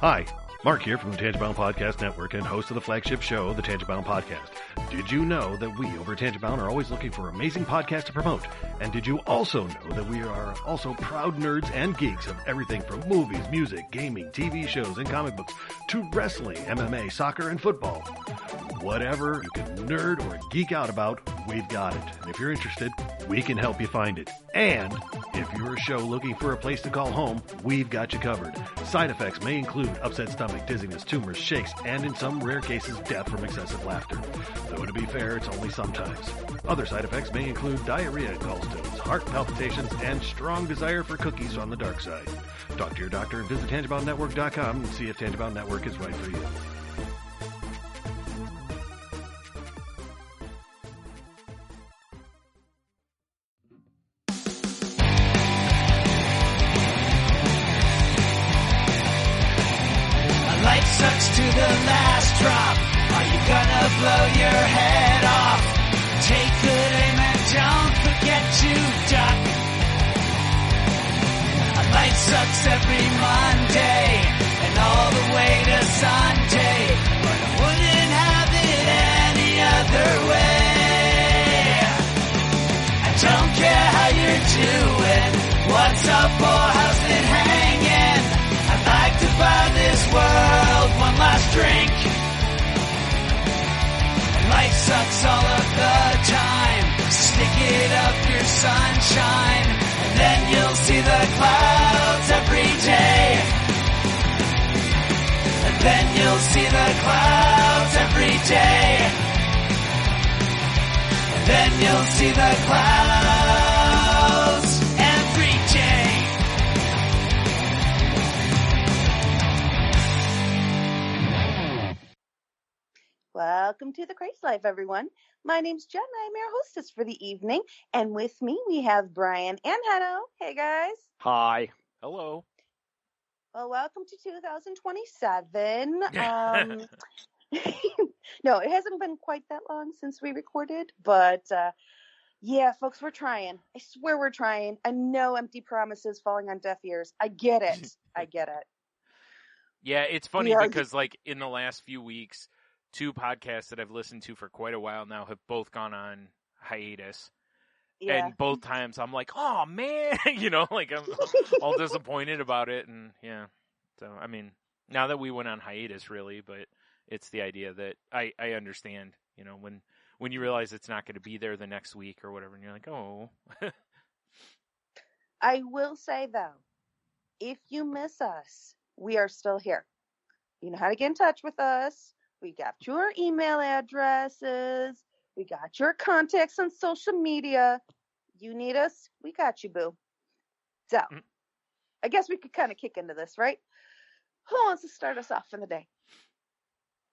Hi, Mark here from the Tangibound Podcast Network and host of the flagship show, the Tangibound Podcast. Did you know that we over at Tangibound are always looking for amazing podcasts to promote? And did you also know that we are also proud nerds and geeks of everything from movies, music, gaming, TV shows, and comic books to wrestling, MMA, soccer, and football? Whatever you can nerd or geek out about, we've got it. And if you're interested, we can help you find it. And if you're a show looking for a place to call home, we've got you covered. Side effects may include upset stomach, dizziness, tumors, shakes, and in some rare cases, death from excessive laughter. Though to be fair, it's only sometimes. Other side effects may include diarrhea, gallstones, heart palpitations, and strong desire for cookies on the dark side. Talk to your doctor and visit TangiboundNetwork.com and see if Tangibound Network is right for you. To the last drop, are you gonna blow your head off? Take good aim and don't forget to duck. Life sucks every Monday and all the way to Sunday, but I wouldn't have it any other way. I don't care how you're doing, what's up or how's it hanging. I'd like to buy this world one last drink. Life sucks all of the time. Stick it up your sunshine, and then you'll see the clouds every day. And then you'll see the clouds every day. And then you'll see the clouds every day. Welcome to the Crazy Life, everyone. My name's Jen. I'm your hostess for the evening. And with me, we have Brian and Hado. Hey, guys. Hi. Hello. Well, welcome to 2027. No, it hasn't been quite that long since we recorded. But, yeah, folks, we're trying. I swear we're trying. I know empty promises falling on deaf ears. I get it. I get it. Yeah, it's funny because, like, in the last few weeks, two podcasts that I've listened to for quite a while now have both gone on hiatus. Yeah. And both times I'm like, oh, man, like I'm all disappointed about it. And, yeah, so, I mean, now that we went on hiatus, really, but it's the idea that I understand, when you realize it's not going to be there the next week or whatever, and you're like, oh. I will say, though, if you miss us, we are still here. You know how to get in touch with us. We got your email addresses. We got your contacts on social media. You need us, we got you, boo. So, I guess we could kind of kick into this, right? Who wants to start us off for the day?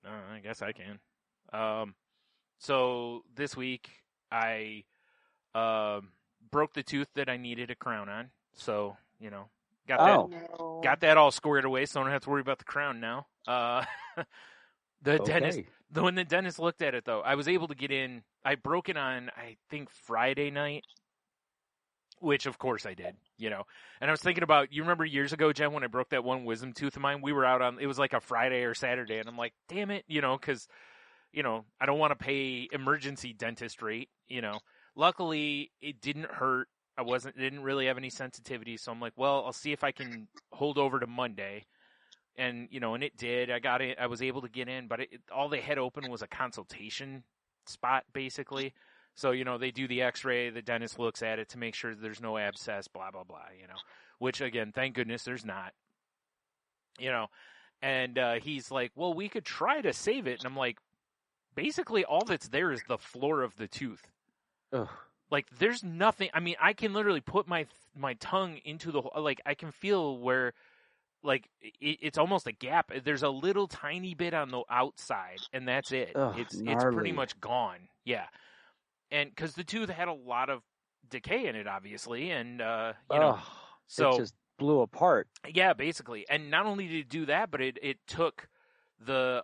I guess I can. So, this week, I broke the tooth that I needed a crown on. So, got that all squared away, so I don't have to worry about the crown now. Dentist, when the dentist looked at it, though, I was able to get in. I broke it on, I think, Friday night, which, of course, I did, And I was thinking about, you remember years ago, Jen, when I broke that one wisdom tooth of mine? We were out on, it was like a Friday or Saturday, and I'm like, damn it, because, I don't want to pay emergency dentist rate, Luckily, it didn't hurt. Didn't really have any sensitivity, so I'm like, well, I'll see if I can hold over to Monday. And, and it did. I got it. I was able to get in, but all they had open was a consultation spot, basically. So, they do the x-ray, the dentist looks at it to make sure there's no abscess, blah, blah, blah, which, again, thank goodness there's not, and he's like, well, we could try to save it. And I'm like, basically all that's there is the floor of the tooth. Ugh. Like, there's nothing. I mean, I can literally put my tongue into I can feel where, it's almost a gap. There's a little tiny bit on the outside, and that's it. Ugh, it's pretty much gone. Yeah. And because the tooth had a lot of decay in it, obviously, and, so. It just blew apart. Yeah, basically. And not only did it do that, but it took the,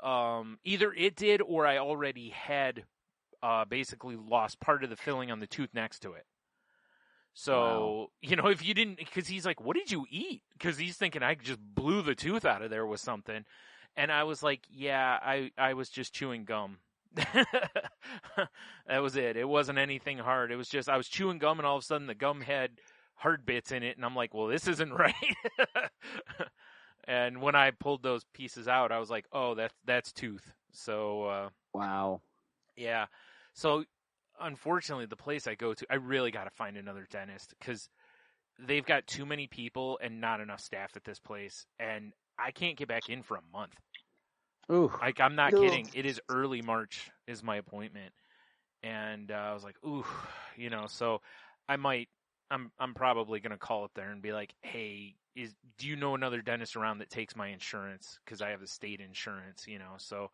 either it did or I already had basically lost part of the filling on the tooth next to it. So, if you didn't, because he's like, what did you eat? Because he's thinking I just blew the tooth out of there with something. And I was like, yeah, I was just chewing gum. That was it. It wasn't anything hard. It was just, I was chewing gum and all of a sudden the gum had hard bits in it. And I'm like, well, this isn't right. And when I pulled those pieces out, I was like, oh, that's tooth. So, Wow. yeah. So, unfortunately, the place I go to, I really got to find another dentist because they've got too many people and not enough staff at this place, and I can't get back in for a month. Ooh. Like, I'm not Ooh. kidding. It is early March is my appointment, and I was like, ooh, so I'm probably gonna call up there and be like, hey, do you know another dentist around that takes my insurance? Because I have the state insurance, so.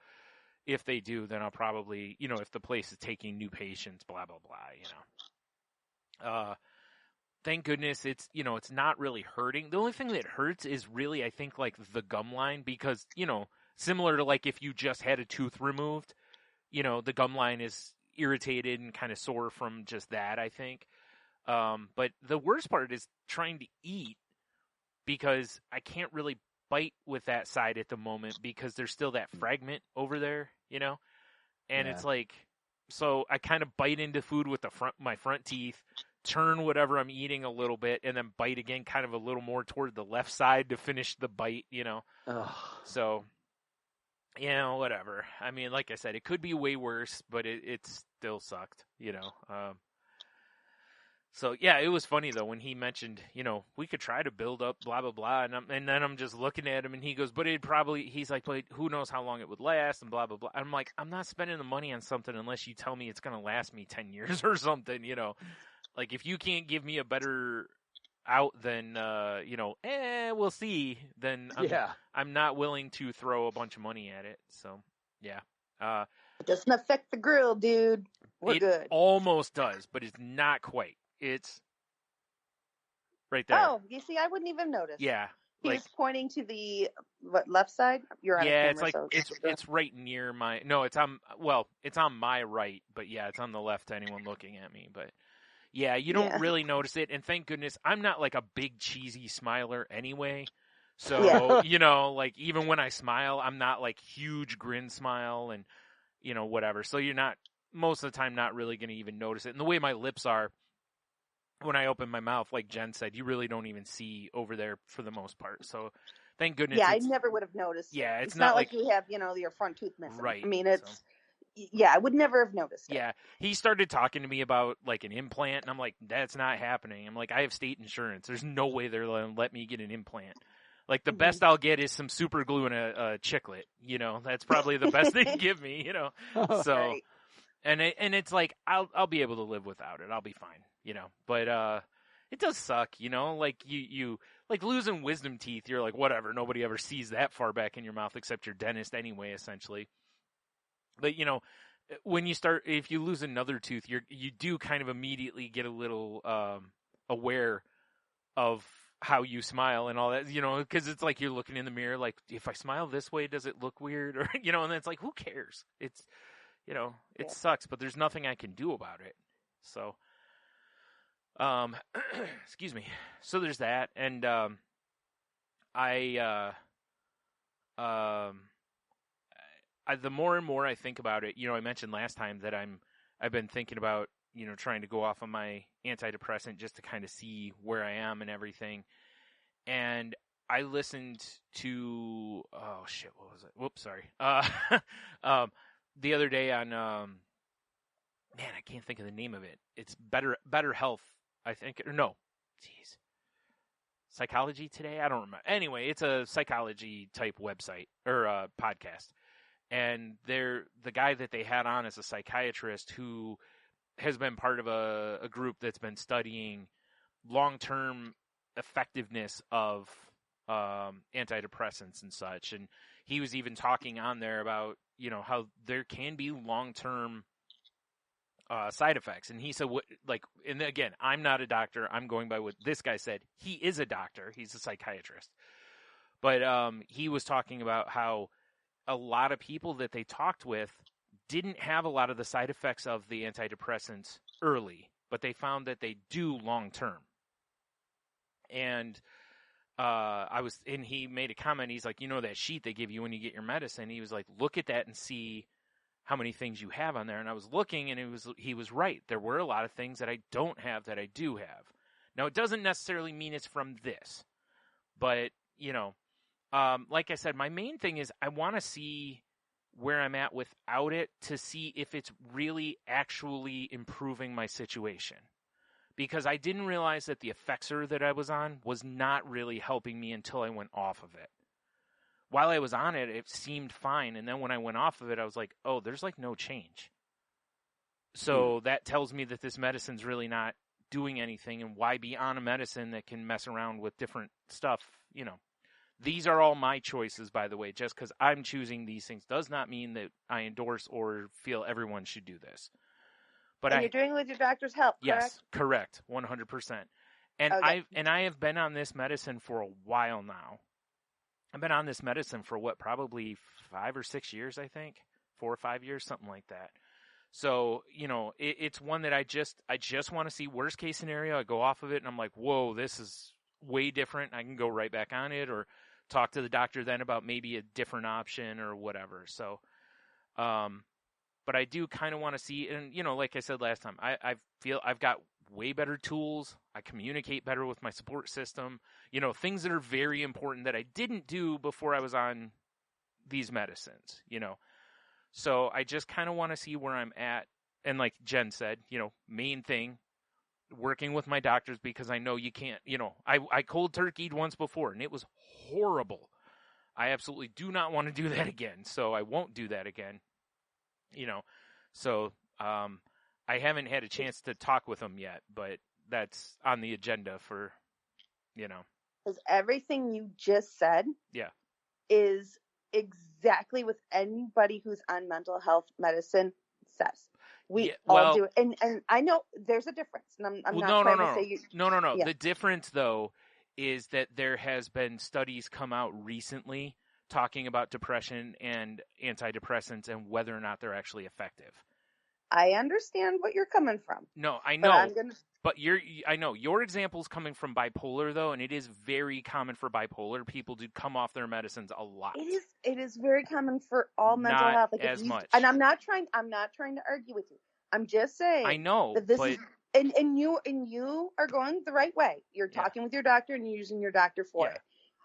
If they do, then I'll probably, if the place is taking new patients, blah, blah, blah, thank goodness it's, it's not really hurting. The only thing that hurts is really, I think, like the gum line because, similar to like if you just had a tooth removed, the gum line is irritated and kind of sore from just that, I think. But the worst part is trying to eat because I can't really bite with that side at the moment because there's still that fragment over there, and it's like, so I kind of bite into food with my front teeth, turn whatever I'm eating a little bit, and then bite again kind of a little more toward the left side to finish the bite, Ugh. So, whatever. I mean, like I said, it could be way worse, but it still sucked, So, yeah, it was funny, though, when he mentioned, we could try to build up blah, blah, blah. And then I'm just looking at him, and he goes, but he's like, but who knows how long it would last and blah, blah, blah. I'm like, I'm not spending the money on something unless you tell me it's going to last me 10 years or something, Like, if you can't give me a better out than, we'll see, then I'm not willing to throw a bunch of money at it. So, yeah. It doesn't affect the grill, dude. We're good. It almost does, but it's not quite. It's right there. Oh, you see, I wouldn't even notice. Yeah. He was pointing to the left side. You're on yeah, camera, it's right near my. No, it's on my right, but yeah, it's on the left to anyone looking at me. But yeah, you don't really notice it, and thank goodness I'm not like a big cheesy smiler anyway. So like even when I smile, I'm not like huge grin smile and whatever. So you're not most of the time not really going to even notice it. And the way my lips are. When I open my mouth, like Jen said, you really don't even see over there for the most part. So, thank goodness. Yeah, I never would have noticed. Yeah, it's not like you have, your front tooth missing. Right. I mean, yeah, I would never have noticed it. Yeah, he started talking to me about like an implant, and I'm like, that's not happening. I'm like, I have state insurance. There's no way they're going to let me get an implant. Like the best I'll get is some super glue and a chiclet. That's probably the best they can give me. So. Right. And it's like I'll be able to live without it. I'll be fine, But it does suck, Like you like losing wisdom teeth. You're like whatever. Nobody ever sees that far back in your mouth except your dentist anyway, essentially. But when you start, if you lose another tooth, you do kind of immediately get a little aware of how you smile and all that, because it's like you're looking in the mirror. Like if I smile this way, does it look weird? Or and it's like who cares? It's it sucks, but there's nothing I can do about it. So, excuse me. So there's that. And, the more and more I think about it, I mentioned last time that I've been thinking about, trying to go off on my antidepressant just to kind of see where I am and everything. And I listened to, oh shit, what was it? Whoops, sorry. The other day on, man, I can't think of the name of it. It's Better Health, I think. Or no, jeez, Psychology Today. I don't remember. Anyway, it's a psychology type website or podcast, and the guy that they had on is a psychiatrist who has been part of a group that's been studying long-term effectiveness of antidepressants and such, and he was even talking on there about how there can be long-term side effects. And he said, and again, I'm not a doctor. I'm going by what this guy said. He is a doctor. He's a psychiatrist. But he was talking about how a lot of people that they talked with didn't have a lot of the side effects of the antidepressants early. but they found that they do long term. And and he made a comment. He's like, that sheet they give you when you get your medicine. He was like, look at that and see how many things you have on there. And I was looking, and he was right. There were a lot of things that I don't have that I do have. Now, it doesn't necessarily mean it's from this, but like I said, my main thing is I want to see where I'm at without it to see if it's really actually improving my situation. Because I didn't realize that the Effexor that I was on was not really helping me until I went off of it. While I was on it, it seemed fine. And then when I went off of it, I was like, oh, there's like no change. So that tells me that this medicine's really not doing anything. And why be on a medicine that can mess around with different stuff? These are all my choices, by the way. Just because I'm choosing these things does not mean that I endorse or feel everyone should do this. But you're doing it with your doctor's help, correct? Yes, correct, 100%. And okay. I have been on this medicine for a while now. I've been on this medicine for probably 5 or 6 years, I think, 4 or 5 years, something like that. So it's one that I just want to see worst case scenario. I go off of it and I'm like, whoa, this is way different. I can go right back on it or talk to the doctor then about maybe a different option or whatever. So, but I do kind of want to see, and like I said last time, I feel I've got way better tools. I communicate better with my support system. Things that are very important that I didn't do before I was on these medicines. So I just kind of want to see where I'm at. And like Jen said, main thing, working with my doctors, because I know you can't. I cold turkeyed once before, and it was horrible. I absolutely do not want to do that again. So I won't do that again. So I haven't had a chance to talk with them yet, but that's on the agenda for, Because everything you just said is exactly what anybody who's on mental health medicine says. We all do it. And I know there's a difference. And I'm not trying to say you... No. Yeah. The difference, though, is that there has been studies come out recently talking about depression and antidepressants and whether or not they're actually effective. I understand what you're coming from. No, I know. But I know your example's coming from bipolar, though, and it is very common for bipolar people to come off their medicines a lot. It is very common for all mental health. Not as much. And I'm not trying to argue with you. I'm just saying. I know. That this is, and you are going the right way. You're talking with your doctor and you're using your doctor for it.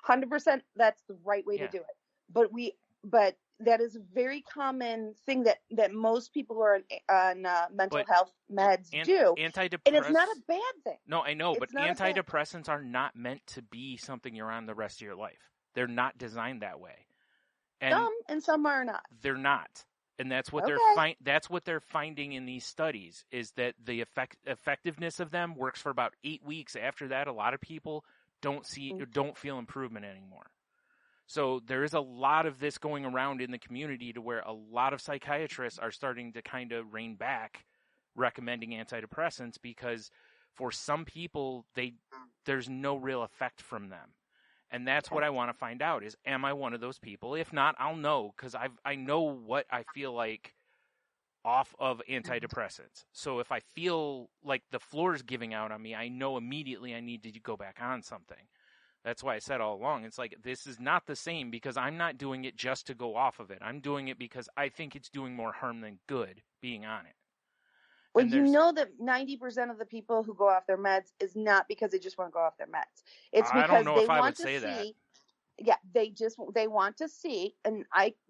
100%. That's the right way to do it. But that is a very common thing that most people who are on mental health meds do. And it's not a bad thing. No, I know, but antidepressants are not meant to be something you're on the rest of your life. They're not designed that way. And some are not. They're not. And that's what that's what they're finding in these studies, is that the effectiveness of them works for about 8 weeks. After that, a lot of people don't feel improvement anymore. So there is a lot of this going around in the community to where a lot of psychiatrists are starting to kind of rein back recommending antidepressants, because for some people, there's no real effect from them. And that's what I want to find out is, am I one of those people? If not, I'll know, because I know what I feel like off of antidepressants. So if I feel like the floor is giving out on me, I know immediately I need to go back on something. That's why I said all along, it's like, this is not the same, because I'm not doing it just to go off of it. I'm doing it because I think it's doing more harm than good being on it. Well, you know that 90% of the people who go off their meds is not because they just want to go off their meds. It's because I don't know they if I want would say to that. see. Yeah, they want to see, and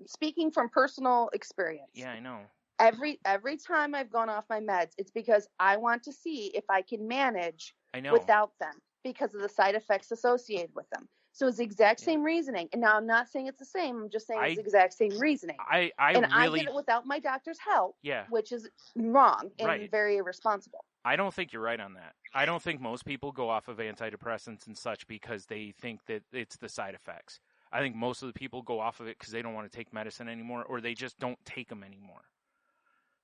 speaking from personal experience. Yeah, I know. Every time I've gone off my meds, it's because I want to see if I can manage without them, because of the side effects associated with them. So it's the exact same reasoning. And now I'm not saying it's the same. I'm just saying it's the exact same reasoning. I did it without my doctor's help, which is wrong and very irresponsible. I don't think you're right on that. I don't think most people go off of antidepressants and such because they think that it's the side effects. I think most of the people go off of it because they don't want to take medicine anymore, or they just don't take them anymore.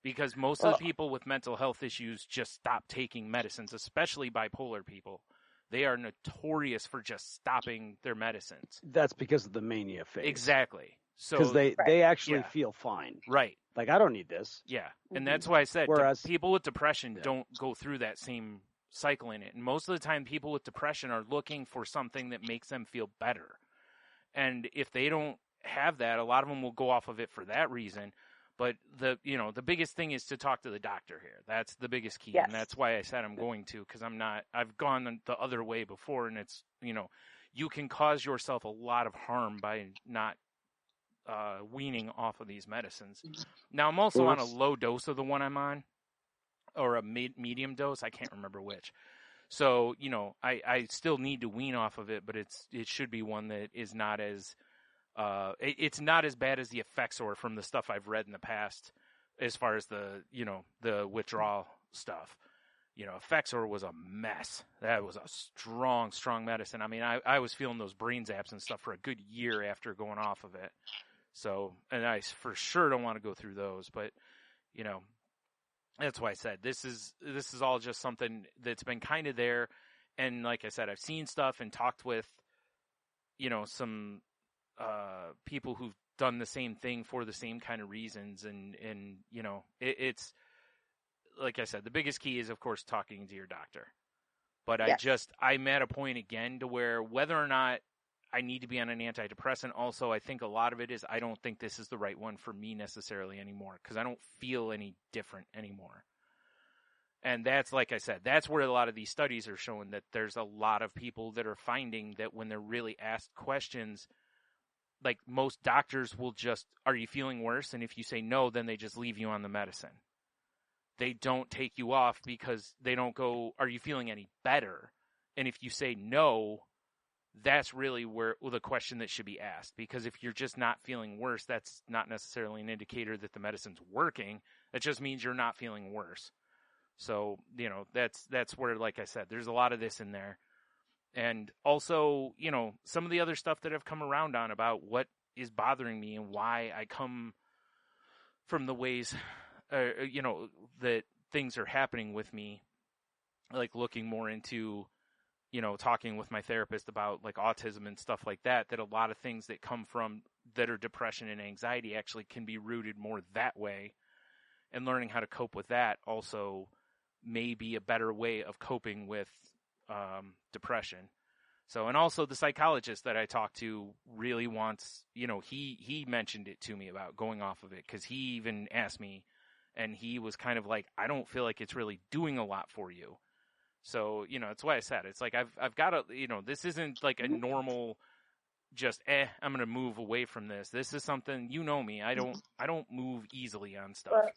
Because most of the people with mental health issues just stop taking medicines, especially bipolar people. They are notorious for just stopping their medicines. That's because of the mania phase. Exactly. So because they actually feel fine. Right. Like, I don't need this. Yeah, and that's why I said Whereas- people with depression Yeah. don't go through that same cycle in it. And most of the time, people with depression are looking for something that makes them feel better. And if they don't have that, a lot of them will go off of it for that reason. But the biggest thing is to talk to the doctor here. That's the biggest key, Yes. and that's why I said I'm going to, because I've gone the other way before, and it's you can cause yourself a lot of harm by not weaning off of these medicines. Now I'm also on a low dose of the one I'm on, or a medium dose. I can't remember which. So I still need to wean off of it, but it should be one that is not as it's not as bad as the Effexor from the stuff I've read in the past, as far as the withdrawal stuff. Effexor was a mess. That was a strong medicine. I mean, I was feeling those brain zaps and stuff for a good year after going off of it. So, and I for sure don't want to go through those, but that's why I said this is all just something that's been kind of there. And like I said, I've seen stuff and talked with, some people who've done the same thing for the same kind of reasons. And it's like I said, the biggest key is, of course, talking to your doctor. But Yes. I'm at a point again to where whether or not I need to be on an antidepressant, also, I think a lot of it is I don't think this is the right one for me necessarily anymore, because I don't feel any different anymore. And that's, like I said, that's where a lot of these studies are showing that there's a lot of people that are finding that when they're really asked questions, like most doctors will just, are you feeling worse? And if you say no, then they just leave you on the medicine. They don't take you off because they don't go, are you feeling any better? And if you say no, that's really where the question that should be asked. Because if you're just not feeling worse, that's not necessarily an indicator that the medicine's working. It just means you're not feeling worse. So, that's where, like I said, there's a lot of this in there. And also, some of the other stuff that I've come around on about what is bothering me and why I come from the ways, that things are happening with me, like looking more into, talking with my therapist about like autism and stuff like that, that a lot of things that come from that are depression and anxiety actually can be rooted more that way, and learning how to cope with that also may be a better way of coping with depression. So, and also the psychologist that I talked to really wants, he mentioned it to me about going off of it, because he even asked me, and he was kind of like, I don't feel like it's really doing a lot for you. So, that's why I said, it's like, I've got to, this isn't like a normal, just, I'm going to move away from this. This is something, me, I don't move easily on stuff. Well,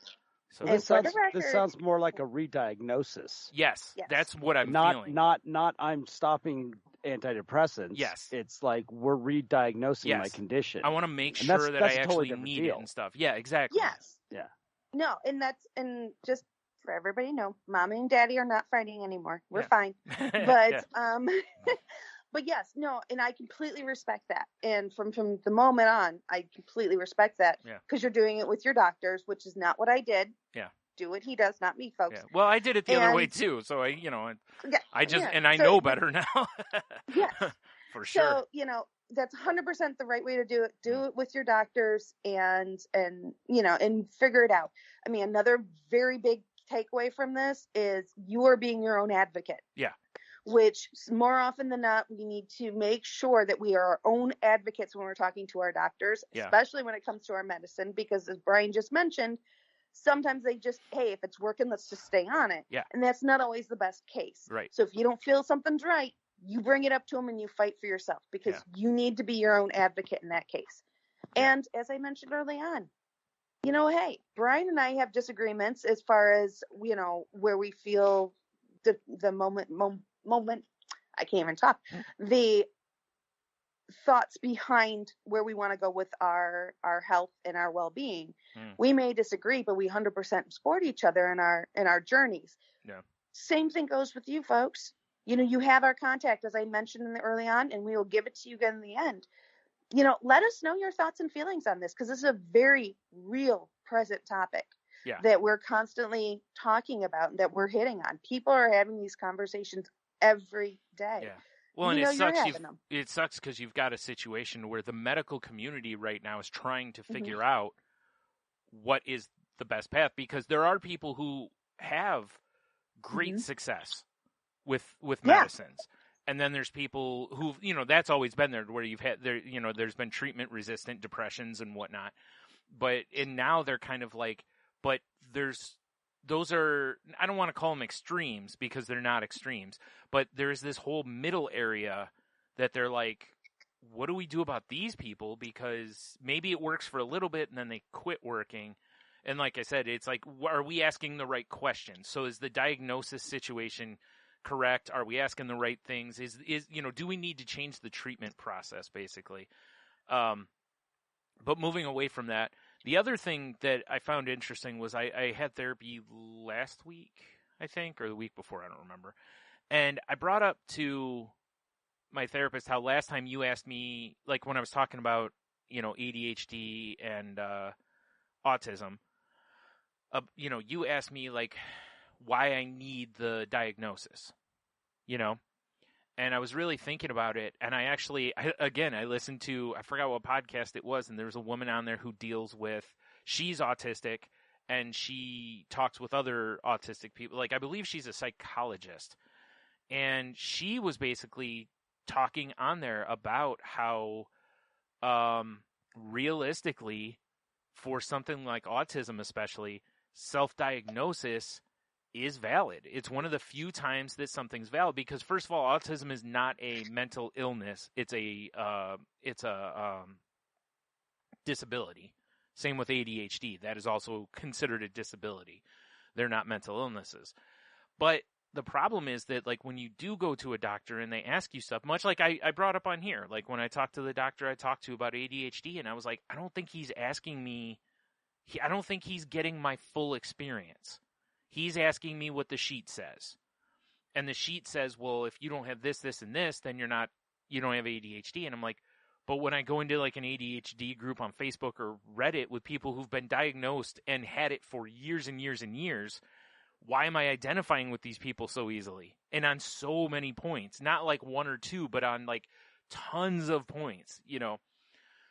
So and This for the sounds record- more like a re-diagnosis. yes, Yes. that's what I'm Not feeling. not I'm stopping antidepressants. Yes. It's like we're re-diagnosing my Yes. condition. I want to make And sure that's- that that's I a totally actually different need deal. it and stuff. Yeah, exactly. Yes. Yeah. No, and just for everybody to know, mommy and daddy are not fighting anymore. We're Yeah. fine. But Yeah. but yes, no, and I completely respect that. And from the moment on, I completely respect that, Yeah. because you're doing it with your doctors, which is not what I did. Yeah. Do what he does, not me, folks. Yeah. Well, I did it the other way And- too. So I Yeah, just, yeah. and I So- know better now. Yes. For sure. So, that's 100% the right way to do it. Do it with your doctors and figure it out. I mean, another very big takeaway from this is you are being your own advocate. Yeah. Which more often than not, we need to make sure that we are our own advocates when we're talking to our doctors, Yeah. especially when it comes to our medicine, because as Brian just mentioned, sometimes they just, hey, if it's working, let's just stay on it. Yeah. And that's not always the best case. Right. So if you don't feel something's right, you bring it up to them and you fight for yourself, because you need to be your own advocate in that case. Yeah. And as I mentioned early on, hey, Brian and I have disagreements as far as, where we feel the moment, I can't even talk, the thoughts behind where we want to go with our health and our well-being. We may disagree, but we 100% support each other in our journeys. Yeah. Same thing goes with you folks. You have our contact, as I mentioned in the early on, and we will give it to you again in the end. Let us know your thoughts and feelings on this, because this is a very real, present topic that we're constantly talking about and that we're hitting on. People are having these conversations every day. Yeah. Well, and You know it you're sucks. having them. It sucks because you've got a situation where the medical community right now is trying to Mm-hmm. figure out what is the best path, because there are people who have great Mhm. success with Yeah. medicines. And then there's people who, that's always been there, where you've had there, there's been treatment resistant depressions and whatnot. And now they're kind of like, but those are, I don't want to call them extremes because they're not extremes, but there's this whole middle area that they're like, what do we do about these people? Because maybe it works for a little bit and then they quit working. And like I said, it's like, are we asking the right questions? So is the diagnosis situation correct? Are we asking the right things? Is do we need to change the treatment process, basically? But moving away from that, the other thing that I found interesting was I had therapy last week, I think, or the week before, I don't remember. And I brought up to my therapist how last time you asked me, like when I was talking about, ADHD and autism, you asked me like why I need the diagnosis, and I was really thinking about it. And I listened to, I forgot what podcast it was, and there was a woman on there who deals with, she's autistic and she talks with other autistic people. Like, I believe she's a psychologist, and she was basically talking on there about how, realistically, for something like autism, especially, self-diagnosis is valid. It's one of the few times that something's valid, because first of all, autism is not a mental illness. It's a disability. Same with ADHD. That is also considered a disability. They're not mental illnesses. But the problem is that, like, when you do go to a doctor and they ask you stuff, much like I brought up on here, like when I talked to the doctor I talked to about ADHD, and I was like, I don't think he's asking me, I don't think he's getting my full experience. He's asking me what the sheet says. And the sheet says, well, if you don't have this, this, and this, then you don't have ADHD. And I'm like, but when I go into like an ADHD group on Facebook or Reddit with people who've been diagnosed and had it for years and years and years, why am I identifying with these people so easily? And on so many points, not like one or two, but on like tons of points,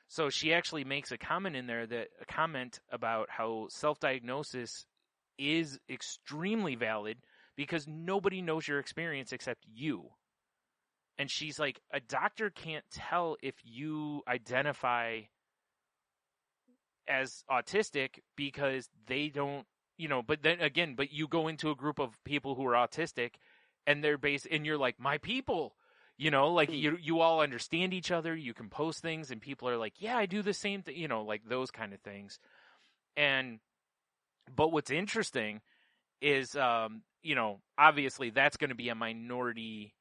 So she actually makes a comment in there, a comment about how self-diagnosis is extremely valid because nobody knows your experience except you. And she's like, a doctor can't tell if you identify as autistic because they don't, but you go into a group of people who are autistic and and you're like, my people, you all understand each other. You can post things and people are like, yeah, I do the same thing, like those kind of things. But what's interesting is, obviously that's going to be a minority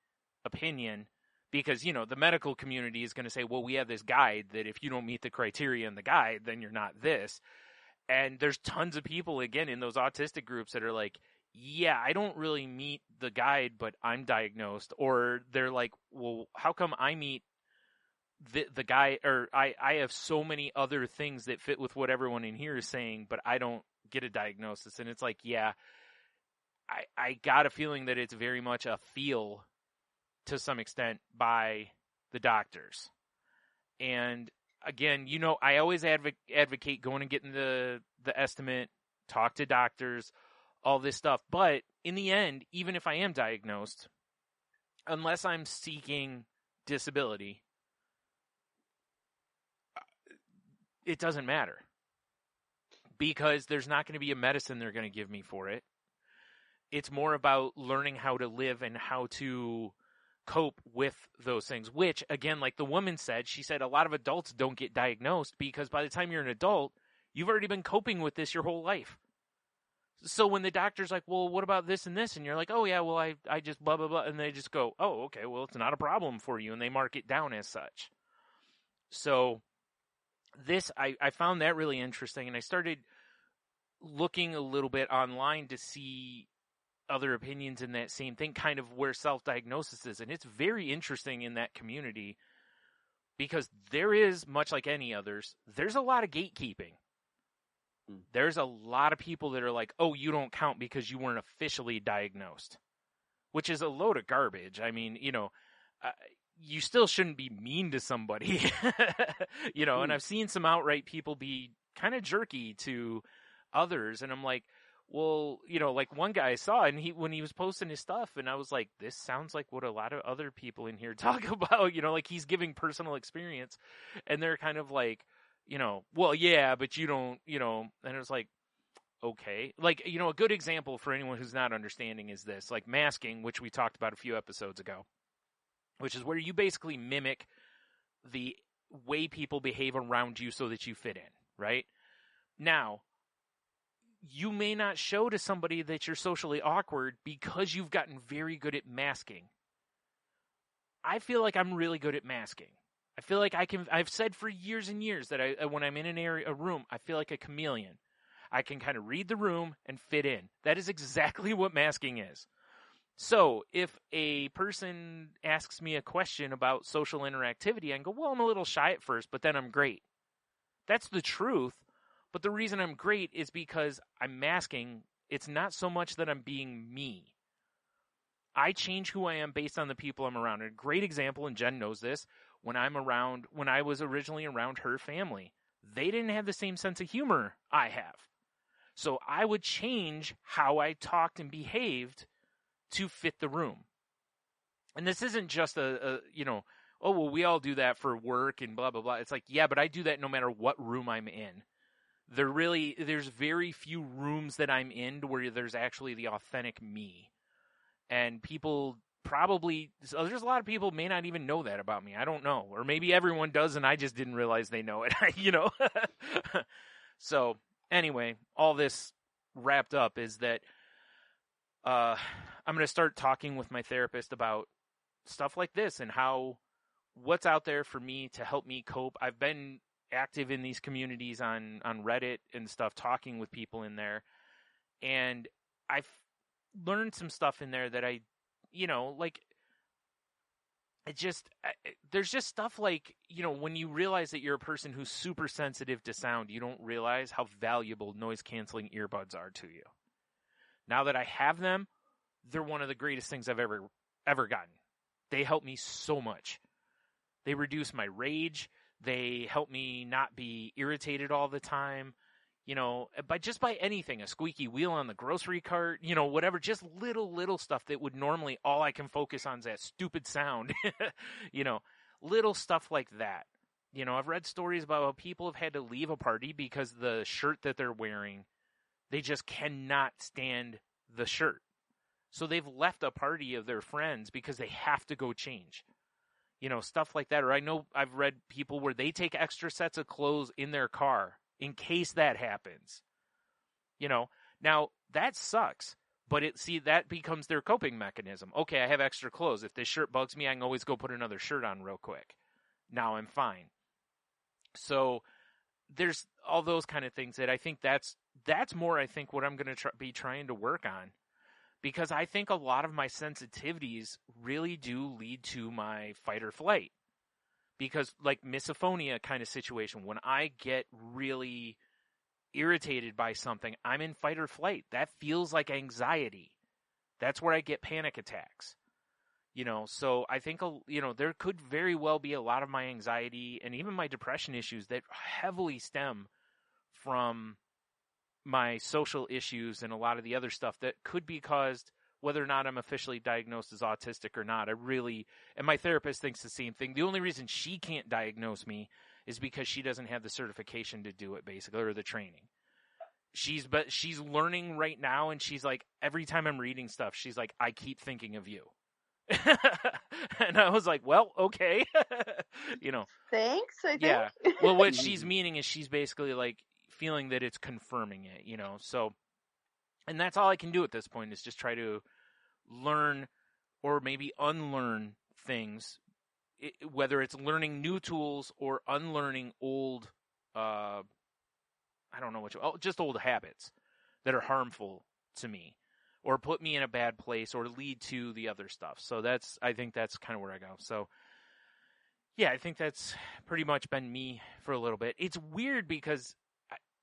opinion because, the medical community is going to say, well, we have this guide that if you don't meet the criteria in the guide, then you're not this. And there's tons of people, again, in those autistic groups that are like, yeah, I don't really meet the guide, but I'm diagnosed. Or they're like, well, how come I meet the guy, or I have so many other things that fit with what everyone in here is saying, but I don't get a diagnosis. And it's like, yeah, I got a feeling that it's very much a feel to some extent by the doctors. And again, I always advocate going and getting the estimate, talk to doctors, all this stuff. But in the end, even if I am diagnosed, unless I'm seeking disability, it doesn't matter. Because there's not going to be a medicine they're going to give me for it. It's more about learning how to live and how to cope with those things, which, again, like the woman said, she said a lot of adults don't get diagnosed because by the time you're an adult, you've already been coping with this your whole life. So when the doctor's like, well, what about this and this? And you're like, oh, yeah, well, I just blah, blah, blah. And they just go, oh, okay, well, it's not a problem for you. And they mark it down as such. So I found that really interesting. And I started looking a little bit online to see other opinions in that same thing, kind of where self-diagnosis is. And it's very interesting in that community because there is, much like any others, there's a lot of gatekeeping. There's a lot of people that are like, oh, you don't count because you weren't officially diagnosed, which is a load of garbage. I mean, you still shouldn't be mean to somebody, and I've seen some outright people be kind of jerky to others. And I'm like, well, you know, like one guy I saw, and when he was posting his stuff, and I was like, this sounds like what a lot of other people in here talk about, you know, like he's giving personal experience, and they're kind of like, you know, well, yeah, but you don't, you know, and it was like, okay. Like, you know, a good example for anyone who's not understanding is this, like masking, which we talked about a few episodes ago, which is where you basically mimic the way people behave around you so that you fit in, right? Now, you may not show to somebody that you're socially awkward because you've gotten very good at masking. I feel like I'm really good at masking. I feel like I've said for years and years that when I'm in a room, I feel like a chameleon. I can kind of read the room and fit in. That is exactly what masking is. So if a person asks me a question about social interactivity, I can go, well, I'm a little shy at first, but then I'm great. That's the truth. But the reason I'm great is because I'm masking. It's not so much that I'm being me. I change who I am based on the people I'm around. A great example, and Jen knows this, when I was originally around her family, they didn't have the same sense of humor I have. So I would change how I talked and behaved to fit the room. And this isn't just you know, oh, well, we all do that for work and blah, blah, blah. It's like, yeah, but I do that no matter what room I'm in. There's very few rooms that I'm in where there's actually the authentic me. And people so there's a lot of people may not even know that about me. I don't know. Or maybe everyone does and I just didn't realize they know it, you know? So anyway, all this wrapped up is that I'm going to start talking with my therapist about stuff like this and what's out there for me to help me cope. I've been active in these communities on Reddit and stuff, talking with people in there. And I've learned some stuff in there that I, you know, like, there's just stuff like, you know, when you realize that you're a person who's super sensitive to sound, you don't realize how valuable noise-canceling earbuds are to you. Now that I have them, they're one of the greatest things I've ever gotten. They help me so much. They reduce my rage. They help me not be irritated all the time, you know, by anything, a squeaky wheel on the grocery cart, you know, whatever, just little stuff that would normally, all I can focus on is that stupid sound, you know, little stuff like that. You know, I've read stories about how people have had to leave a party because the shirt that they're wearing, they just cannot stand the shirt. So they've left a party of their friends because they have to go change. You know, stuff like that. Or I know I've read people where they take extra sets of clothes in their car in case that happens. You know, now that sucks, but that becomes their coping mechanism. Okay, I have extra clothes. If this shirt bugs me, I can always go put another shirt on real quick. Now I'm fine. So there's all those kind of things that I think that's more, I think, what I'm going to be trying to work on. Because I think a lot of my sensitivities really do lead to my fight or flight. Because like misophonia kind of situation, when I get really irritated by something, I'm in fight or flight. That feels like anxiety. That's where I get panic attacks. You know, so I think, you know, there could very well be a lot of my anxiety and even my depression issues that heavily stem from my social issues and a lot of the other stuff that could be caused, whether or not I'm officially diagnosed as autistic or not. And my therapist thinks the same thing. The only reason she can't diagnose me is because she doesn't have the certification to do it, basically, or the training. She's learning right now, and she's like, every time I'm reading stuff, she's like, I keep thinking of you. And I was like, well, okay. You know. Thanks, I think. Yeah. Well, what she's meaning is she's basically like feeling that it's confirming it, you know. So, and that's all I can do at this point is just try to learn or maybe unlearn things, whether it's learning new tools or unlearning old, just old habits that are harmful to me or put me in a bad place or lead to the other stuff. So I think that's kind of where I go. So yeah, I think that's pretty much been me for a little bit. It's weird because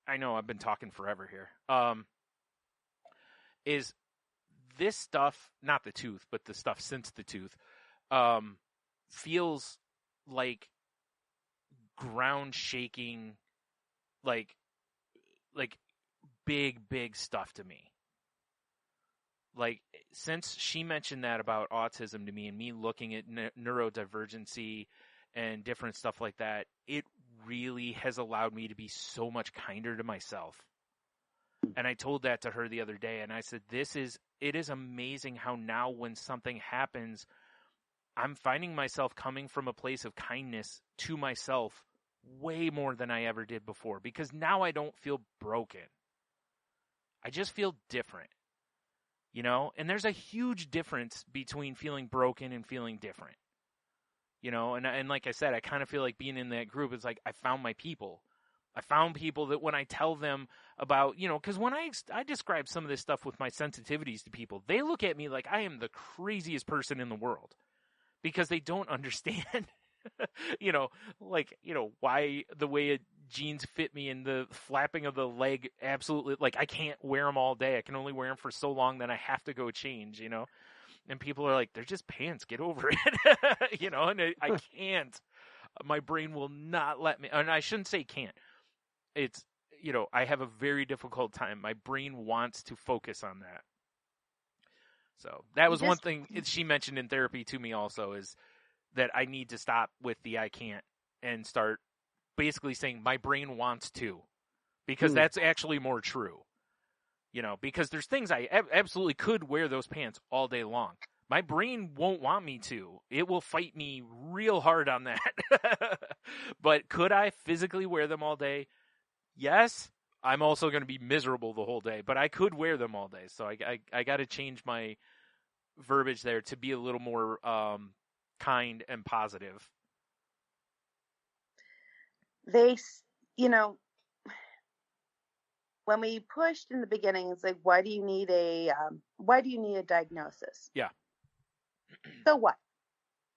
I know I've been talking forever here. Is this stuff, not the tooth, but the stuff since the tooth, feels like ground shaking, like like big stuff to me. Like, since she mentioned that about autism to me and me looking at neurodivergency and different stuff like that, it really has allowed me to be so much kinder to myself. And I told that to her the other day, and I said, it is amazing how now when something happens, I'm finding myself coming from a place of kindness to myself way more than I ever did before, because now I don't feel broken. I just feel different, you know? And there's a huge difference between feeling broken and feeling different, you know? And like I said, I kind of feel like being in that group is like I found my people. I found people that when I tell them about, you know, because when I describe some of this stuff with my sensitivities to people, they look at me like I am the craziest person in the world because they don't understand, you know, like, you know, why the way jeans fit me and the flapping of the leg absolutely, like I can't wear them all day. I can only wear them for so long, then I have to go change, you know. And people are like, they're just pants, get over it, you know, and I can't. My brain will not let me, and I shouldn't say can't. It's, you know, I have a very difficult time. My brain wants to focus on that. So that was one thing she mentioned in therapy to me also, is that I need to stop with the I can't and start basically saying my brain wants to, because that's actually more true. You know, because there's things I absolutely could wear those pants all day long. My brain won't want me to. It will fight me real hard on that. But could I physically wear them all day? Yes. I'm also going to be miserable the whole day, but I could wear them all day. So I got to change my verbiage there to be a little more kind and positive. They, you know, when we pushed in the beginning, it's like, why do you need a diagnosis? Yeah. So what?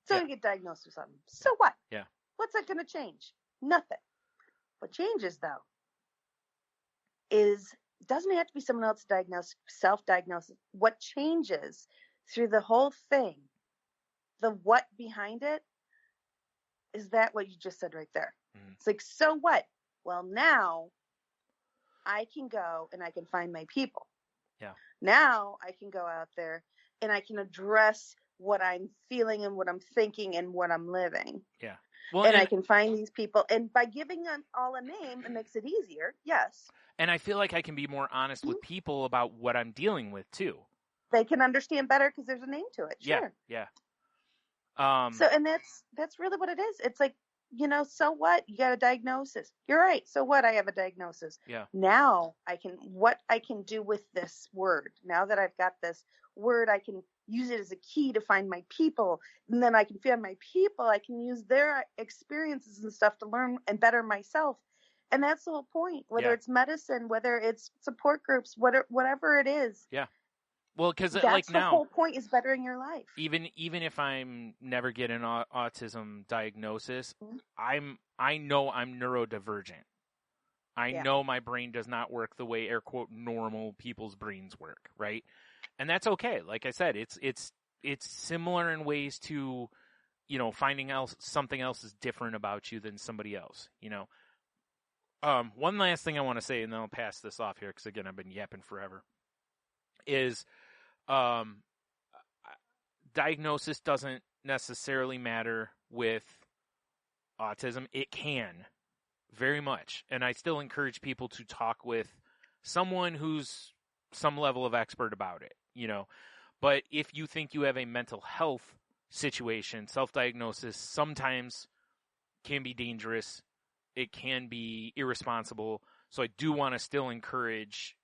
So you get diagnosed with something. So what? Yeah. What's that going to change? Nothing. What changes, though, doesn't have to be someone else diagnosed, self-diagnosis. What changes through the whole thing, the what behind it, is that what you just said right there. Mm-hmm. It's like, so what? Well, now I can go and I can find my people. Yeah. Now I can go out there and I can address what I'm feeling and what I'm thinking and what I'm living. Yeah. Well, and I can find these people. And by giving them all a name, it makes it easier. Yes. And I feel like I can be more honest with people about what I'm dealing with, too. They can understand better because there's a name to it. Sure. Yeah. So, and that's really what it is. It's like, you know, so what? You got a diagnosis. You're right. So what? I have a diagnosis. Yeah. Now what I can do with this word. Now that I've got this word, I can use it as a key to find my people. And then I can find my people. I can use their experiences and stuff to learn and better myself. And that's the whole point, whether it's medicine, whether it's support groups, whatever it is. Yeah. Well, because that's like the now, whole point is bettering your life. Even if I'm never get an autism diagnosis, I know I'm neurodivergent. I know my brain does not work the way air quote normal people's brains work, right? And that's okay. Like I said, it's similar in ways to, you know, finding out something else is different about you than somebody else, you know. One last thing I want to say, and then I'll pass this off here because again I've been yapping forever. Is diagnosis doesn't necessarily matter with autism. It can, very much. And I still encourage people to talk with someone who's some level of expert about it, you know. But if you think you have a mental health situation, self-diagnosis sometimes can be dangerous. It can be irresponsible. So I do want to still encourage,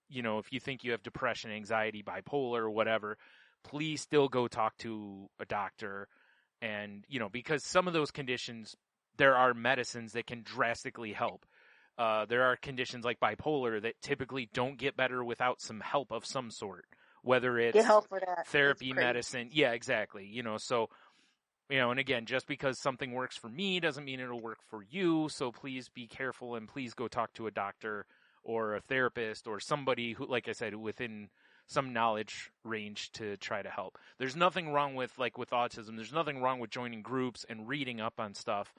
you know, if you think you have depression, anxiety, bipolar, or whatever, please still go talk to a doctor. And, you know, because some of those conditions, there are medicines that can drastically help. There are conditions like bipolar that typically don't get better without some help of some sort, whether it's get help for that. Therapy, medicine. Yeah, exactly. You know, so, you know, and again, just because something works for me doesn't mean it'll work for you. So please be careful and please go talk to a doctor or a therapist or somebody who, like I said, within some knowledge range to try to help. There's nothing wrong with, like with autism, there's nothing wrong with joining groups and reading up on stuff.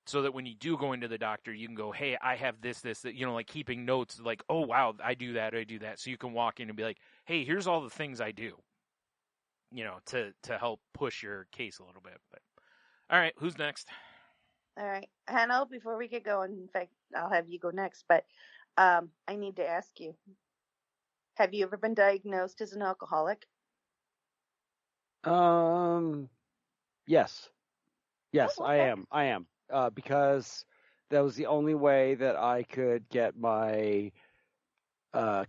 so that when you do go into the doctor, you can go, hey, I have this, that, like keeping notes, like, oh, wow, I do that. So you can walk in and be like, hey, here's all the things I do, to help push your case a little bit. But all right, who's next? All right, Hannah, before we get going, in fact, I'll have you go next, but I need to ask you, have you ever been diagnosed as an alcoholic? Yes. Yes, Oh, okay. I am. Because that was the only way that I could get my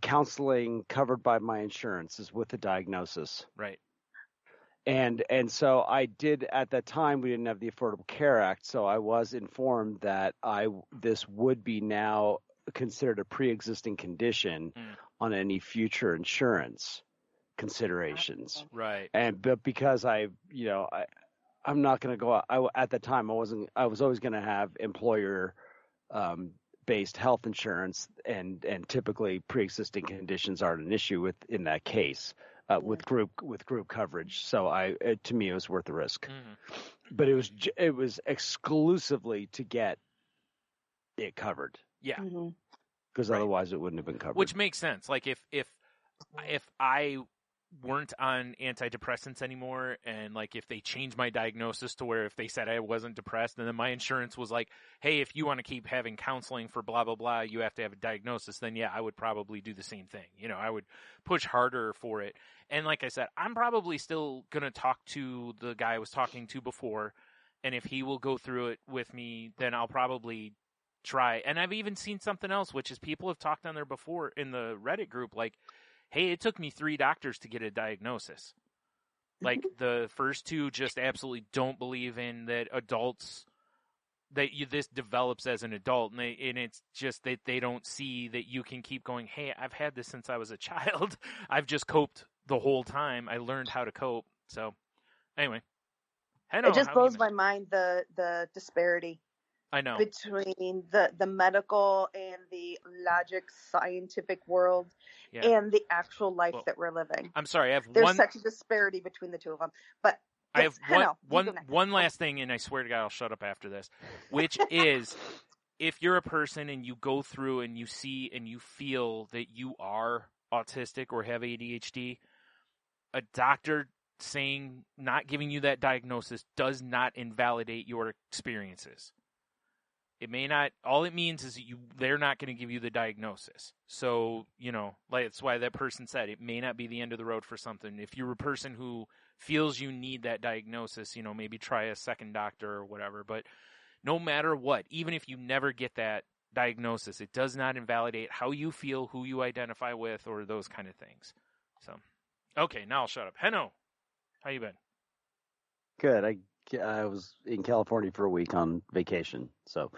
counseling covered by my insurance, is with the diagnosis. Right. And so I did, at that time, we didn't have the Affordable Care Act, so I was informed that this would be now considered a pre-existing condition on any future insurance considerations. Right. But because I'm not going to go out. At the time, I was always going to have employer based health insurance, and typically pre-existing conditions aren't an issue in that case. With group coverage, so to me it was worth the risk. But it was exclusively to get it covered. Yeah, because otherwise it wouldn't have been covered. Which makes sense. Like if I weren't on antidepressants anymore, and like if they changed my diagnosis to where if they said I wasn't depressed, and then my insurance was like, hey, if you want to keep having counseling for blah blah blah, you have to have a diagnosis, then yeah, I would probably do the same thing. I would push harder for it. And like I said, I'm probably still gonna talk to the guy I was talking to before, and if he will go through it with me, then I'll probably try. And I've even seen something else, which is people have talked on there before in the Reddit group, like, hey, it took me 3 doctors to get a diagnosis. Like, the first 2 just absolutely don't believe in that adults, this develops as an adult, and it's just that they don't see that you can keep going, hey, I've had this since I was a child. I've just coped the whole time. I learned how to cope. So, anyway. It just blows my mind, the disparity. I know. Between the medical and the logic scientific world and the actual life that we're living. I'm sorry, there's such a disparity between the two of them. But I have one last thing, and I swear to God I'll shut up after this, which is if you're a person and you go through and you see and you feel that you are autistic or have ADHD, a doctor not giving you that diagnosis does not invalidate your experiences. It may not. All it means is they're not going to give you the diagnosis. So, that's why that person said it may not be the end of the road for something. If you're a person who feels you need that diagnosis, maybe try a second doctor or whatever. But no matter what, even if you never get that diagnosis, it does not invalidate how you feel, who you identify with, or those kind of things. So, okay, now I'll shut up. Henno, how you been? Good. I was in California for a week on vacation, so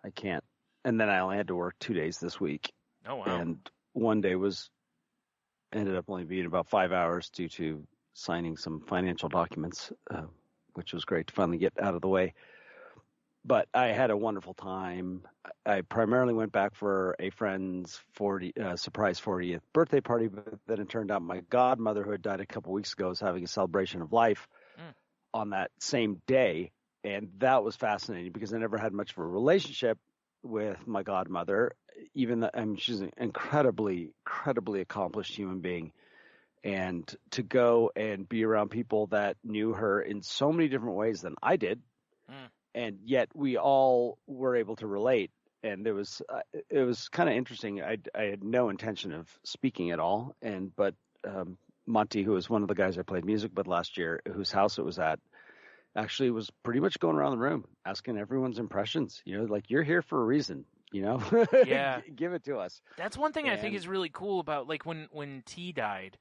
I can't. And then I only had to work 2 days this week. Oh, wow. And one day ended up only being about 5 hours due to signing some financial documents, which was great to finally get out of the way. But I had a wonderful time. I primarily went back for a friend's surprise 40th birthday party, but then it turned out my godmother, who had died a couple weeks ago, was having a celebration of life on that same day. And that was fascinating because I never had much of a relationship with my godmother, even though she's an incredibly accomplished human being. And to go and be around people that knew her in so many different ways than I did, and yet we all were able to relate. And it was kind of interesting. I had no intention of speaking at all, but Monty, who was one of the guys I played music with last year, whose house it was at, actually was pretty much going around the room asking everyone's impressions. Like, you're here for a reason. Yeah, give it to us. That's one thing I think is really cool about, like, when T died.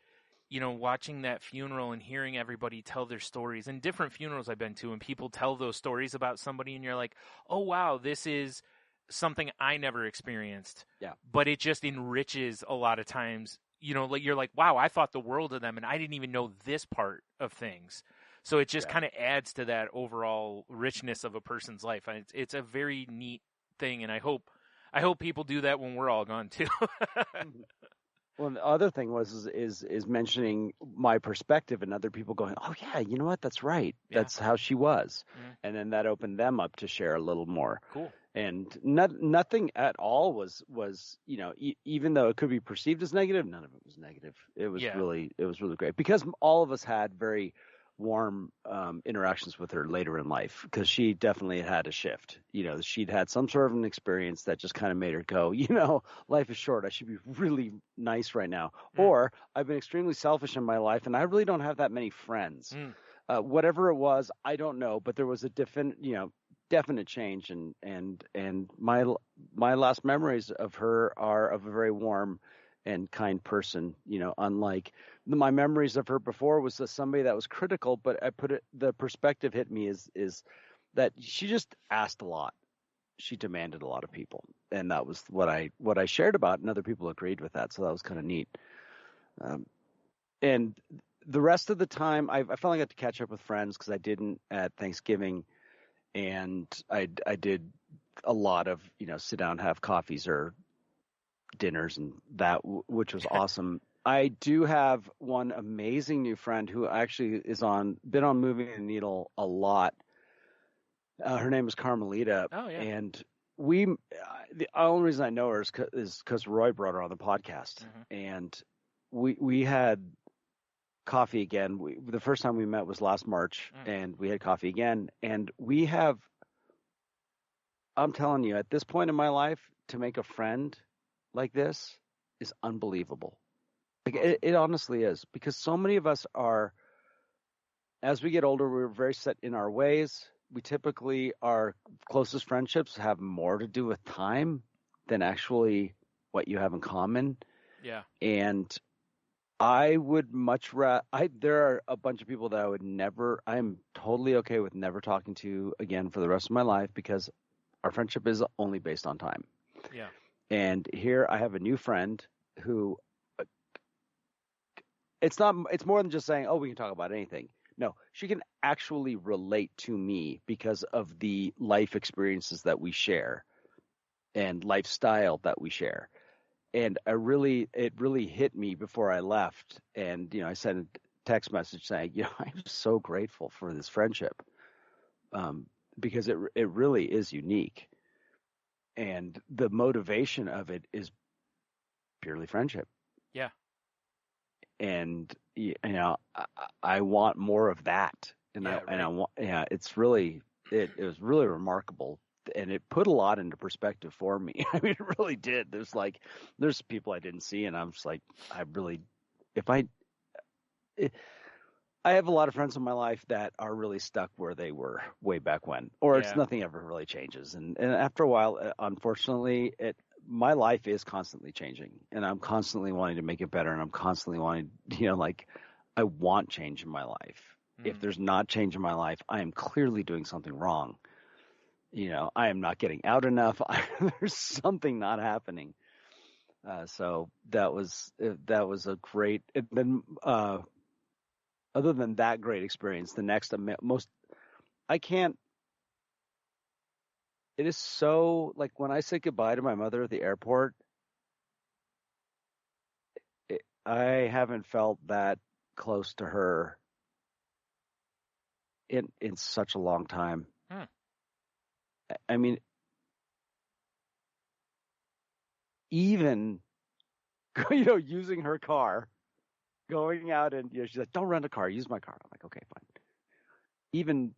Watching that funeral and hearing everybody tell their stories, and different funerals I've been to, and people tell those stories about somebody, and you're like, oh, wow, this is something I never experienced. Yeah. But it just enriches a lot of times, like, you're like, wow, I thought the world of them, and I didn't even know this part of things. So it just kind of adds to that overall richness of a person's life. And it's a very neat thing, and I hope people do that when we're all gone, too. Well, the other thing is mentioning my perspective and other people going, oh yeah, you know what? That's right. Yeah. That's how she was. Mhm. And then that opened them up to share a little more. Cool. And nothing at all was even though it could be perceived as negative, none of it was negative. It was Yeah. really great because all of us had very warm interactions with her later in life because she definitely had a shift. She'd had some sort of an experience that just kind of made her go, life is short. I should be really nice right now. Mm. Or I've been extremely selfish in my life and I really don't have that many friends. Mm. Whatever it was, I don't know, but there was a definite change and my last memories of her are of a very warm and kind person, unlike my memories of her before was somebody that was critical, but the perspective hit me is that she just asked a lot. She demanded a lot of people. And that was what I shared about, and other people agreed with that. So that was kind of neat. And the rest of the time I finally got to catch up with friends because I didn't at Thanksgiving. And I did a lot of, sit down, have coffees or dinners and that, which was awesome. I do have one amazing new friend who actually is been on Moving the Needle a lot. Her name is Carmelita. Oh, yeah. And the only reason I know her is because Roy brought her on the podcast. Mm-hmm. And we had coffee again. The first time we met was last March, and we had coffee again. And I'm telling you, at this point in my life, to make a friend like this is unbelievable. Like it honestly is, because so many of us are, as we get older, we're very set in our ways. We typically, our closest friendships have more to do with time than actually what you have in common. Yeah. And I would much rather, there are a bunch of people that I'm totally okay with never talking to again for the rest of my life because our friendship is only based on time. Yeah. And here I have a new friend who it's more than just saying, oh, we can talk about anything. No, she can actually relate to me because of the life experiences that we share and lifestyle that we share. And it really hit me before I left. And, I sent a text message saying, I'm so grateful for this friendship because it really is unique. And the motivation of it is purely friendship. Yeah. And, I want more of that. And it's really, it was really remarkable. And it put a lot into perspective for me. I mean, it really did. There's people I didn't see, and I'm just like, I have a lot of friends in my life that are really stuck where they were way back when, or it's nothing ever really changes. And after a while, unfortunately, my life is constantly changing, and I'm constantly wanting to make it better, and I'm constantly wanting, I want change in my life. If there's not change in my life, I am clearly doing something wrong. I am not getting out enough. There's something not happening. So that was a great. Then, other than that great experience, the next I can't. It is so like when I say goodbye to my mother at the airport, I haven't felt that close to her in such a long time. I mean, even, using her car, going out and, she's like, don't rent a car, use my car. I'm like, okay, fine. Even,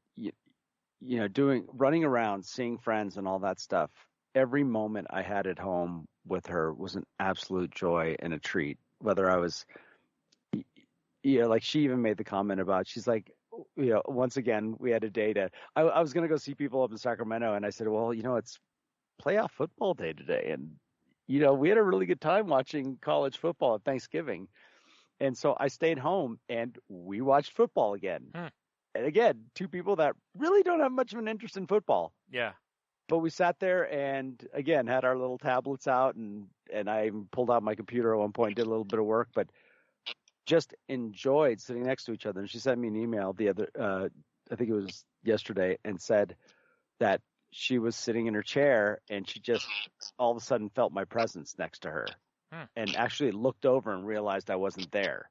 running around, seeing friends and all that stuff, every moment I had at home with her was an absolute joy and a treat. Whether I was, like she even made the comment about, she's like, once again, we had a day I was going to go see people up in Sacramento, and I said, well, it's playoff football day today. And, we had a really good time watching college football at Thanksgiving. And so I stayed home and we watched football again. And again, two people that really don't have much of an interest in football. Yeah. But we sat there and, again, had our little tablets out, and I even pulled out my computer at one point, did a little bit of work, but just enjoyed sitting next to each other. And she sent me an email I think it was yesterday, and said that she was sitting in her chair and she just all of a sudden felt my presence next to her. and actually looked over and realized I wasn't there.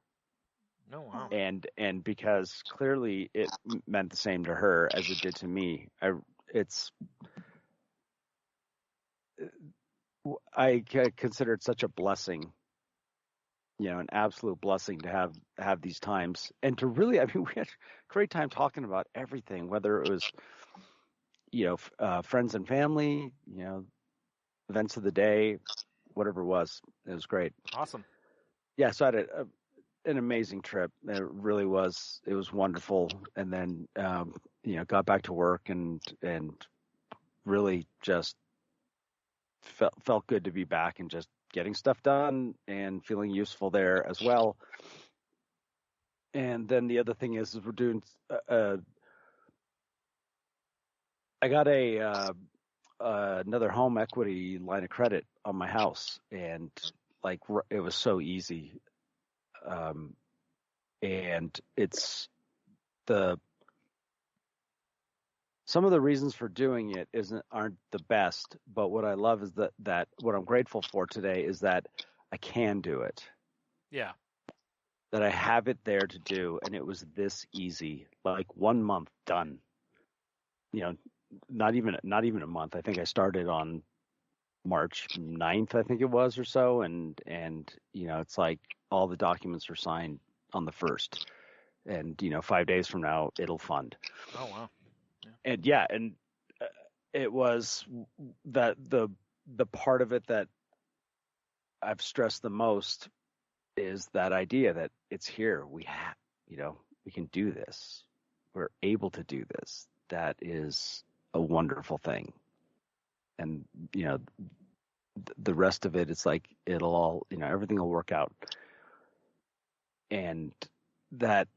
Oh, wow. And because clearly it meant the same to her as it did to me. I consider it such a blessing, an absolute blessing to have these times, and to really, we had a great time talking about everything, whether it was, friends and family, events of the day, whatever it was great. Awesome. Yeah. So I had an amazing trip. It really was. It was wonderful. And then, got back to work and really just felt good to be back and just getting stuff done and feeling useful there as well. And then the other thing is we're doing, I got another home equity line of credit on my house, and it was so easy. And it's some of the reasons for doing it aren't the best, but what I love is that what I'm grateful for today is that I can do it. Yeah. That I have it there to do, and it was this easy, 1 month done. Not even a month. I think I started on March 9th, I think it was, or so, and it's like all the documents are signed on the 1st, and 5 days from now it'll fund. Oh wow. Yeah. And it was that the part of it that I've stressed the most is that idea that it's here. We have, we can do this. We're able to do this. That is a wonderful thing. And, the rest of it, it's like, it'll all, everything will work out. And that,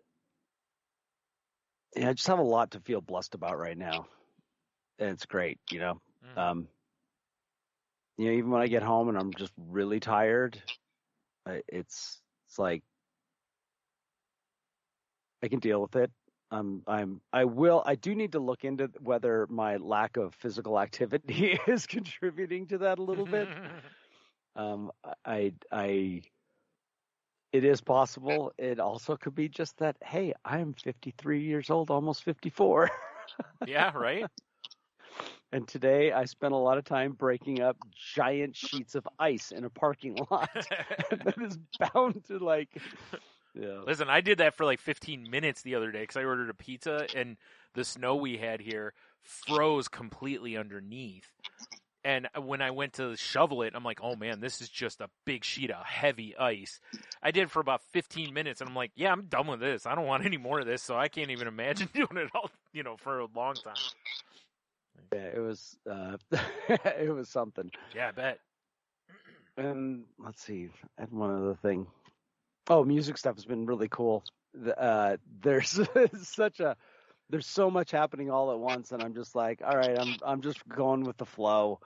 I just have a lot to feel blessed about right now. And it's great, even when I get home and I'm just really tired, it's like, I can deal with it. I do need to look into whether my lack of physical activity is contributing to that a little bit. It is possible. It also could be just that, hey, I'm 53 years old, almost 54. Yeah, right. And today I spent a lot of time breaking up giant sheets of ice in a parking lot. That is bound to yeah. Listen, I did that for 15 minutes the other day because I ordered a pizza and the snow we had here froze completely underneath. And when I went to shovel it, I'm like, oh man, this is just a big sheet of heavy ice. I did it for about 15 minutes and I'm like, yeah, I'm done with this. I don't want any more of this. So I can't even imagine doing it all, for a long time. Yeah, it was, it was something. Yeah, I bet. And let's see, I had one other thing. Oh, music stuff has been really cool. There's there's so much happening all at once, and I'm just like, all right, I'm just going with the flow.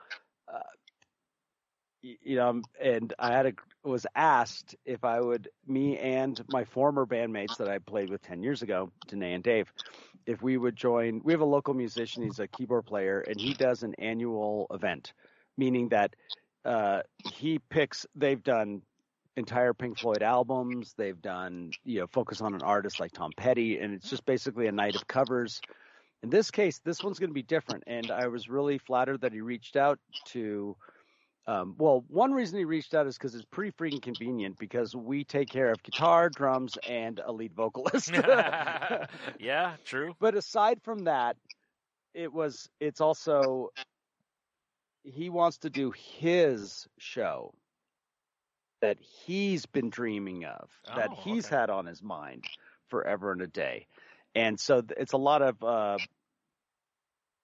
And I was asked if I would, me and my former bandmates that I played with 10 years ago, Danae and Dave, if we would join. We have a local musician. He's a keyboard player, and he does an annual event, meaning that they've done entire Pink Floyd albums. They've done, focus on an artist like Tom Petty, and it's just basically a night of covers. In this case, this one's going to be different, and I was really flattered that he reached out to. One reason he reached out is because it's pretty freaking convenient because we take care of guitar, drums, and a lead vocalist. Yeah, true. But aside from that, it's also, he wants to do his show that he's been dreaming of, that he's had on his mind forever and a day. And so it's a lot of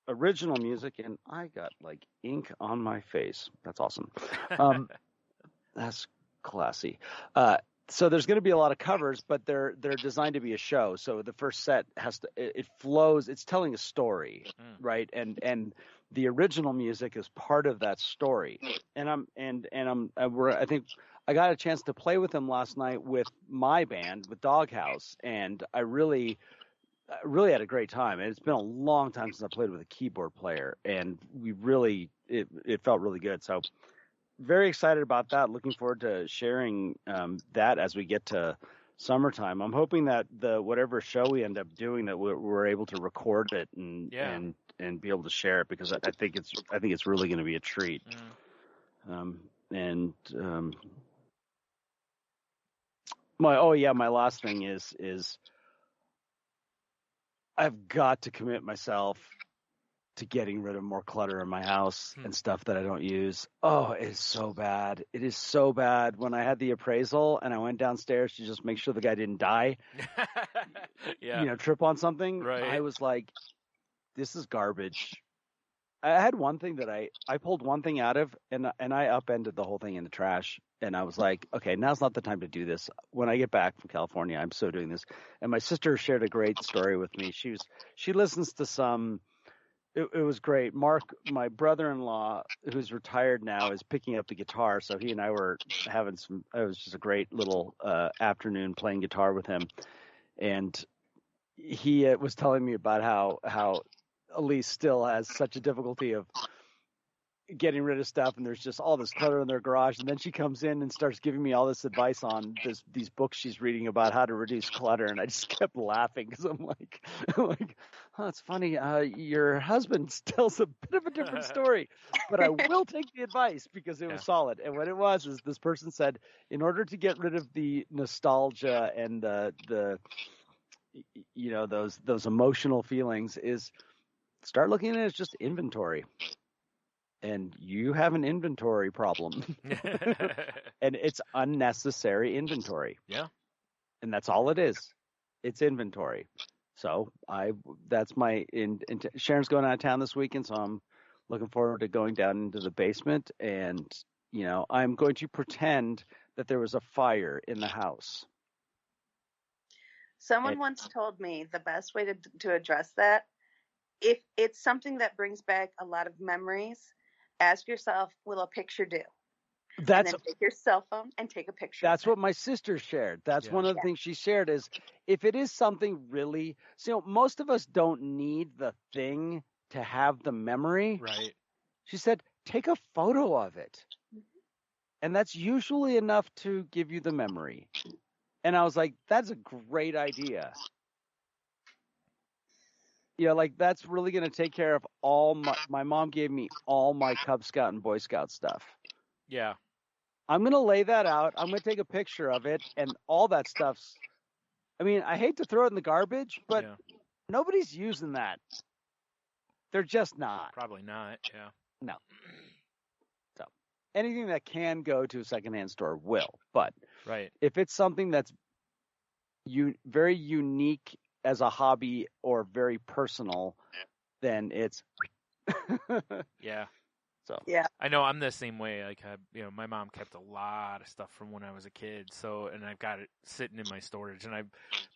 original music, and I got ink on my face. That's awesome. That's classy. So there's going to be a lot of covers, but they're designed to be a show. So the first set it flows. It's telling a story, right? And the original music is part of that story. And I think I got a chance to play with him last night with my band, with Doghouse, and I really had a great time. And it's been a long time since I played with a keyboard player, and it felt really good. So very excited about that. Looking forward to sharing that as we get to summertime. I'm hoping that whatever show we end up doing, that we're able to record it and be able to share it, because I think it's really going to be a treat. My last thing is I've got to commit myself to getting rid of more clutter in my house and stuff that I don't use. Oh, it is so bad. It is so bad. When I had the appraisal and I went downstairs to just make sure the guy didn't die, trip on something, right. I was like, this is garbage. I had one thing that I pulled one thing out of, and I upended the whole thing in the trash. And I was like, okay, now's not the time to do this. When I get back from California, I'm so doing this. And my sister shared a great story with me. She listens to some. It was great. Mark, my brother-in-law, who's retired now, is picking up the guitar. So he and I were having it was just a great little afternoon playing guitar with him. And he was telling me about how Elise still has such a difficulty of getting rid of stuff, and there's just all this clutter in their garage. And then she comes in and starts giving me all this advice on these books she's reading about how to reduce clutter. And I just kept laughing because I'm like, oh, it's funny. Your husband tells a bit of a different story, but I will take the advice because it was solid. And what it was is this person said, in order to get rid of the nostalgia and the those emotional feelings, is start looking at it as just inventory. And you have an inventory problem. And it's unnecessary inventory. Yeah. And that's all it is. It's inventory. So that's my Sharon's going out of town this weekend, so I'm looking forward to going down into the basement, and I'm going to pretend that there was a fire in the house. Someone once told me the best way to address that, if it's something that brings back a lot of memories, ask yourself, will a picture do? And then take your cell phone and take a picture. That's what my sister shared. That's one of the things she shared is, if it is something really, most of us don't need the thing to have the memory. Right. She said, take a photo of it. And that's usually enough to give you the memory. And I was like, that's a great idea. That's really going to take care of all my mom gave me all my Cub Scout and Boy Scout stuff. Yeah. I'm going to lay that out. I'm going to take a picture of it, and all that stuff's, I hate to throw it in the garbage, but nobody's using that. They're just not. Probably not. Yeah. No. So anything that can go to a secondhand store will, but if it's something that's very unique as a hobby or very personal, then it's So I know I'm the same way. Like, my mom kept a lot of stuff from when I was a kid. So, and I've got it sitting in my storage, and I've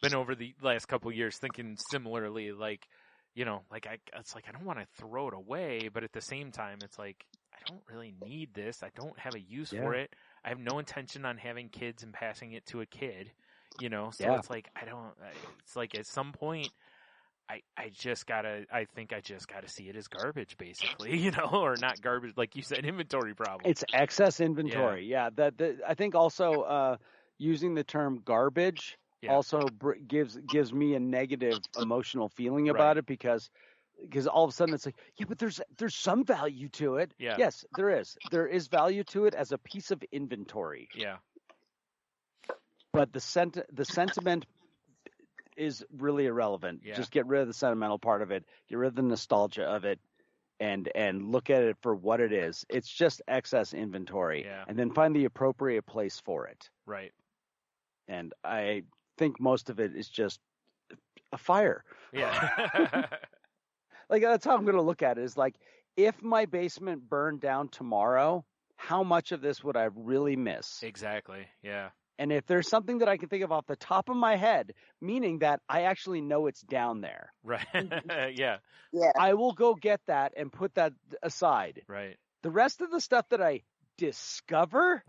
been over the last couple of years thinking similarly. Like, it's like I don't want to throw it away, but at the same time, it's like I don't really need this. I don't have a use for it. I have no intention on having kids and passing it to a kid. So it's like it's like at some point I think I just gotta see it as garbage, basically, or not garbage, like you said, inventory problem. It's excess inventory. Yeah. I think also using the term garbage also gives me a negative emotional feeling about it, because all of a sudden it's like, but there's some value to it. Yeah. Yes, there is. There is value to it as a piece of inventory. Yeah. But the sentiment is really irrelevant. Yeah. Just get rid of the sentimental part of it. Get rid of the nostalgia of it, and look at it for what it is. It's just excess inventory. Yeah. And then find the appropriate place for it. Right. And I think most of it is just a fire. Yeah. Like, that's how I'm going to look at it. Is like, if my basement burned down tomorrow, how much of this would I really miss? Exactly. Yeah. And if there's something that I can think of off the top of my head, meaning that I actually know it's down there. Right. Yeah. I will go get that and put that aside. Right. The rest of the stuff that I discover,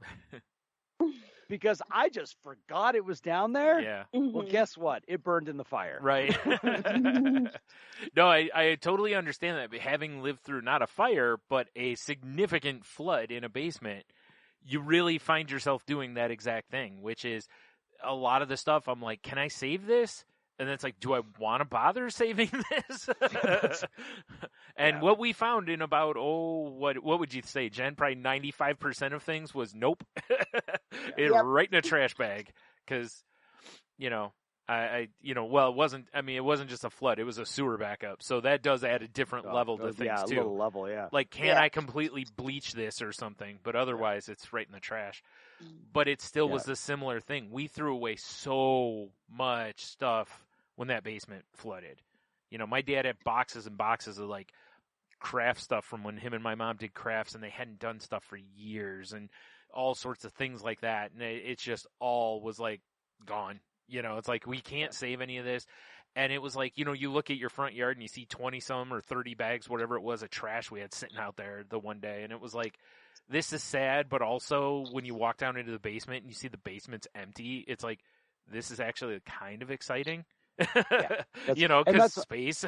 because I just forgot it was down there. Yeah. Well, guess what? It burned in the fire. Right. No, I totally understand that. But having lived through not a fire, but a significant flood in a basement, you really find yourself doing that exact thing, which is a lot of the stuff I'm like, can I save this? And then it's like, do I want to bother saving this? And what we found in about, what would you say, Jen? Probably 95% of things was nope. Right in a trash bag. Because, it wasn't just a flood. It was a sewer backup. So that does add a different level to things, too. Yeah, a little level, yeah. Like, I completely bleach this or something? But otherwise, it's right in the trash. But it still was a similar thing. We threw away so much stuff when that basement flooded. My dad had boxes and boxes of, like, craft stuff from when him and my mom did crafts, and they hadn't done stuff for years, and all sorts of things like that. And it just all was, like, gone. It's like, we can't save any of this. And it was like, you look at your front yard and you see 20-some or 30 bags, whatever it was, of trash we had sitting out there the one day. And it was like, this is sad, but also when you walk down into the basement and you see the basement's empty, it's like, this is actually kind of exciting. Because space.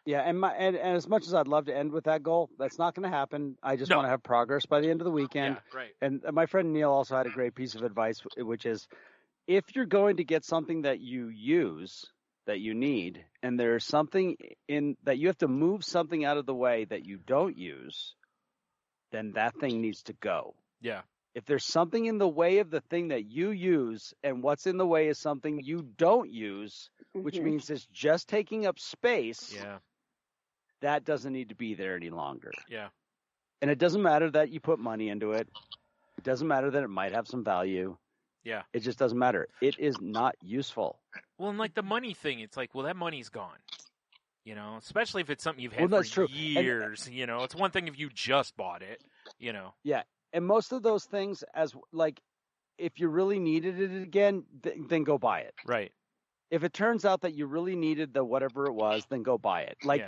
and as much as I'd love to end with that goal, that's not going to happen. I just want to have progress by the end of the weekend. Yeah, right. And my friend Neil also had a great piece of advice, which is, if you're going to get something that you use, that you need, and there's something in that you have to move something out of the way that you don't use, then that thing needs to go. Yeah. If there's something in the way of the thing that you use, and what's in the way is something you don't use, which means it's just taking up space, that doesn't need to be there any longer. Yeah. And it doesn't matter that you put money into it. It doesn't matter that it might have some value. Yeah. It just doesn't matter. It is not useful. Well, and like the money thing, it's like, well, that money's gone. Especially if it's something you've had Well, that's for true. years. It's one thing if you just bought it, Yeah. And most of those things, as like, if you really needed it again, then go buy it. Right. If it turns out that you really needed the whatever it was, then go buy it. Like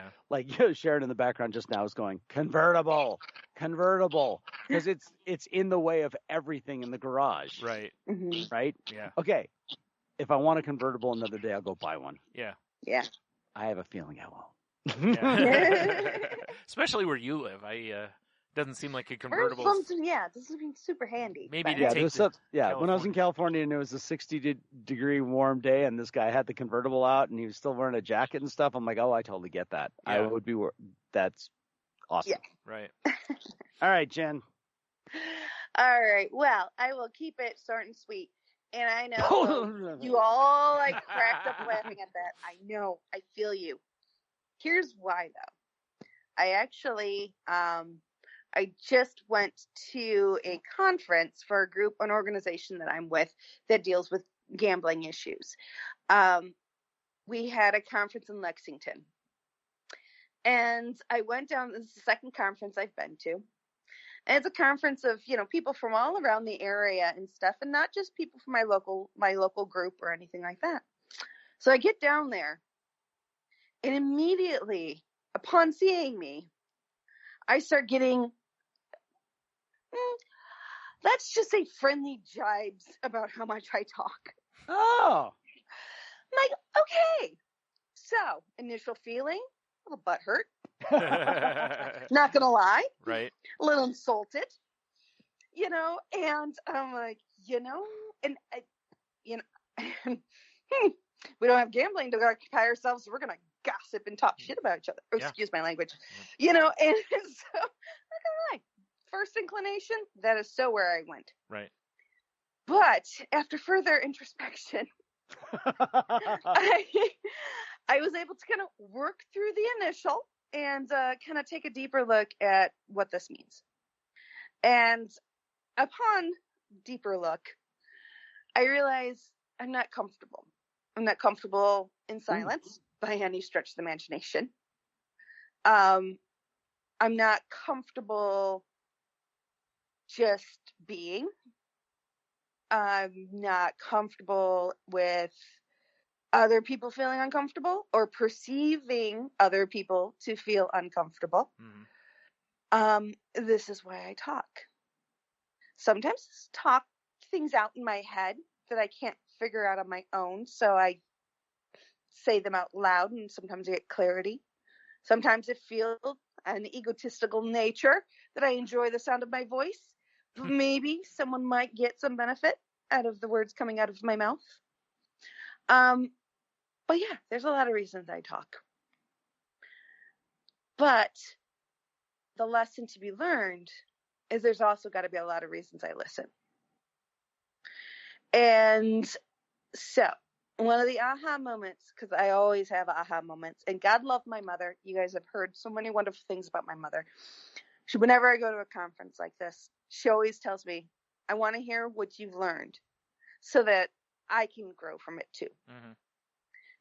Sharon in the background just now is going, convertible, because it's in the way of everything in the garage. Right. Right. Yeah. Okay. If I want a convertible another day, I'll go buy one. Yeah. Yeah. I have a feeling I will. Yeah. Especially where you live. Doesn't seem like a convertible. This is being super handy. Maybe but... when I was in California and it was a 60-degree warm day and this guy had the convertible out and he was still wearing a jacket and stuff, I'm like, oh, I totally get that. Yeah. I would be. That's awesome. Yeah. Right. All right, Jen. All right. Well, I will keep it short and sweet. And I know you all cracked up laughing at that. I know. I feel you. Here's why, though. I actually, I just went to a conference for a group, an organization that I'm with that deals with gambling issues. We had a conference in Lexington. And I went down, this is the second conference I've been to. And it's a conference of, people from all around the area and stuff, and not just people from my local group or anything like that. So I get down there, and immediately upon seeing me, I start getting, let's just say, friendly jibes about how much I talk. Oh. I'm like, okay. So, initial feeling, a little butthurt. Not gonna lie. Right. A little insulted. And I'm like, and we don't have gambling to occupy ourselves, so we're gonna gossip and talk shit about each other. Oh, yeah. Excuse my language. And so, not gonna lie, first inclination, that is so where I went. Right. But after further introspection, I was able to kind of work through the initial and kind of take a deeper look at what this means. And upon deeper look, I realized I'm not comfortable. I'm not comfortable in silence by any stretch of the imagination. I'm not comfortable just being. I'm not comfortable with other people feeling uncomfortable or perceiving other people to feel uncomfortable. This is why I talk. Sometimes talk things out in my head that I can't figure out on my own, so I say them out loud, and sometimes I get clarity. Sometimes it feels an egotistical nature that I enjoy the sound of my voice, maybe someone might get some benefit out of the words coming out of my mouth. But yeah, there's a lot of reasons I talk. But the lesson to be learned is there's also got to be a lot of reasons I listen. And so one of the aha moments, because I always have aha moments, and God love my mother. You guys have heard so many wonderful things about my mother. Whenever I go to a conference like this, she always tells me, I want to hear what you've learned so that I can grow from it too. Mm-hmm.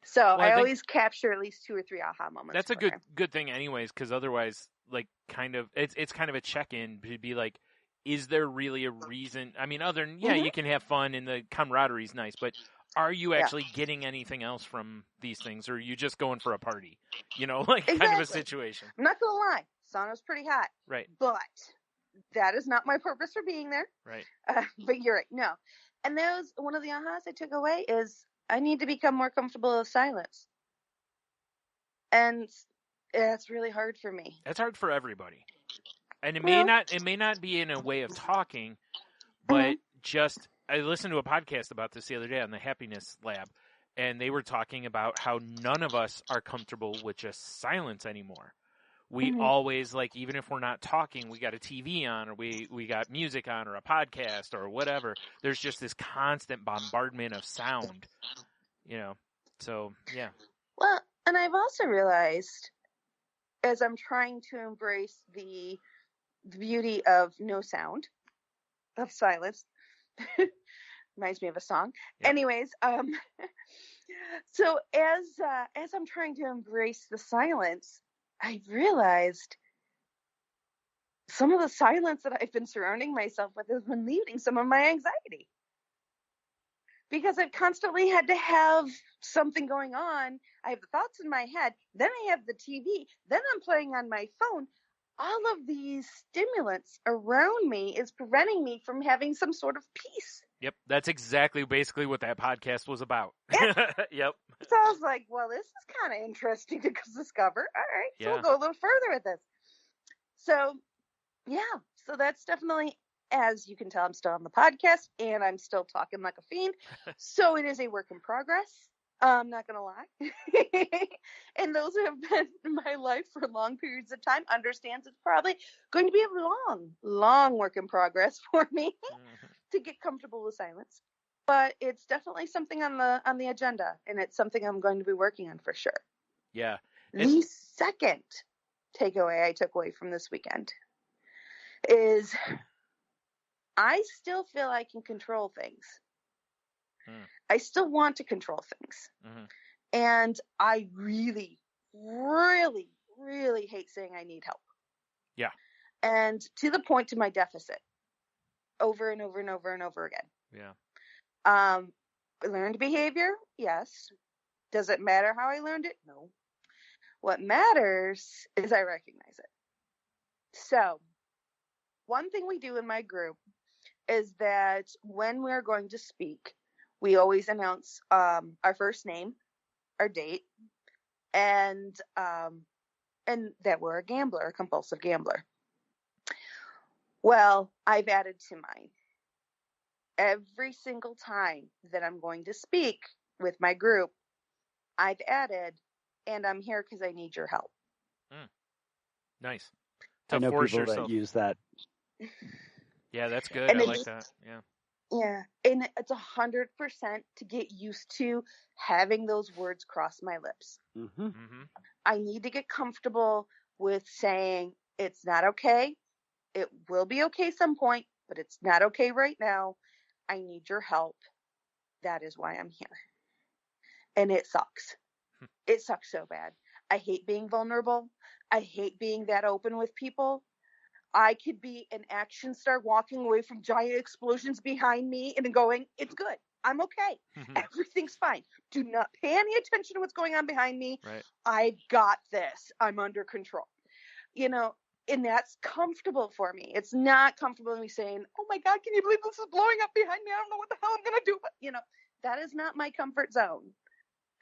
So Well, I I think always capture at least 2 or 3 aha moments. that's a for good thing anyways, because otherwise, like, kind of, it's kind of a check-in to be like, is there really a reason? I mean, other than, you can have fun and the camaraderie is nice, but are you actually getting anything else from these things, or are you just going for a party? You know, like kind of a situation. I'm not going to lie. Sauna's pretty hot. Right. But that is not my purpose for being there. Right. But you're right. No. And that was one of the ahas I took away is I need to become more comfortable with silence. And it's really hard for me. That's hard for everybody. And it may not be in a way of talking, but just, I listened to a podcast about this the other day on the Happiness Lab, and they were talking about how none of us are comfortable with just silence anymore. We always, like, even if we're not talking, we got a TV on, or we got music on, or a podcast, or whatever. There's just this constant bombardment of sound, you know. So, yeah. Well, and I've also realized, as I'm trying to embrace the beauty of no sound, of silence, reminds me of a song. Yep. Anyways, so as I'm trying to embrace the silence, I realized some of the silence that I've been surrounding myself with has been leading some of my anxiety. Because I've constantly had to have something going on. I have the thoughts in my head, then I have the TV, then I'm playing on my phone. All of these stimulants around me is preventing me from having some sort of peace. Yep, that's exactly basically what that podcast was about. Yeah. Yep. So I was like, well, this is kind of interesting to discover. All right, so we'll go a little further with this. So, yeah, so that's definitely, as you can tell, I'm still on the podcast, and I'm still talking like a fiend. So it is a work in progress. I'm not going to lie. And those who have been in my life for long periods of time understands it's probably going to be a long work in progress for me to get comfortable with silence. But it's definitely something on the agenda, and it's something I'm going to be working on for sure. Yeah. The second takeaway I took away from this weekend is I still feel I can control things. I still want to control things. And I really, really, really hate saying I need help. Yeah. And to the point to my deficit. Over and over and over and over again. Yeah. Learned behavior? Yes. Does it matter how I learned it? No. What matters is I recognize it. So, one thing we do in my group is that when we're going to speak, we always announce our first name, our date, and that we're a gambler, a compulsive gambler. Well, I've added to mine. Every single time that I'm going to speak with my group, I've added, and I'm here because I need your help. Nice. I know force people yourself. that use that. Yeah, that's good. And I like that. Yeah. Yeah, and it's 100% to get used to having those words cross my lips. I need to get comfortable with saying it's not okay. It will be okay some point, but it's not okay right now. I need your help. That is why I'm here. And it sucks. It sucks so bad. I hate being vulnerable. I hate being that open with people. I could be an action star walking away from giant explosions behind me and going, it's good. I'm okay. Everything's fine. Do not pay any attention to what's going on behind me. Right. I got this. I'm under control. You know, and that's comfortable for me. It's not comfortable in me saying, oh my God, can you believe this is blowing up behind me? I don't know what the hell I'm going to do. But, you know, that is not my comfort zone.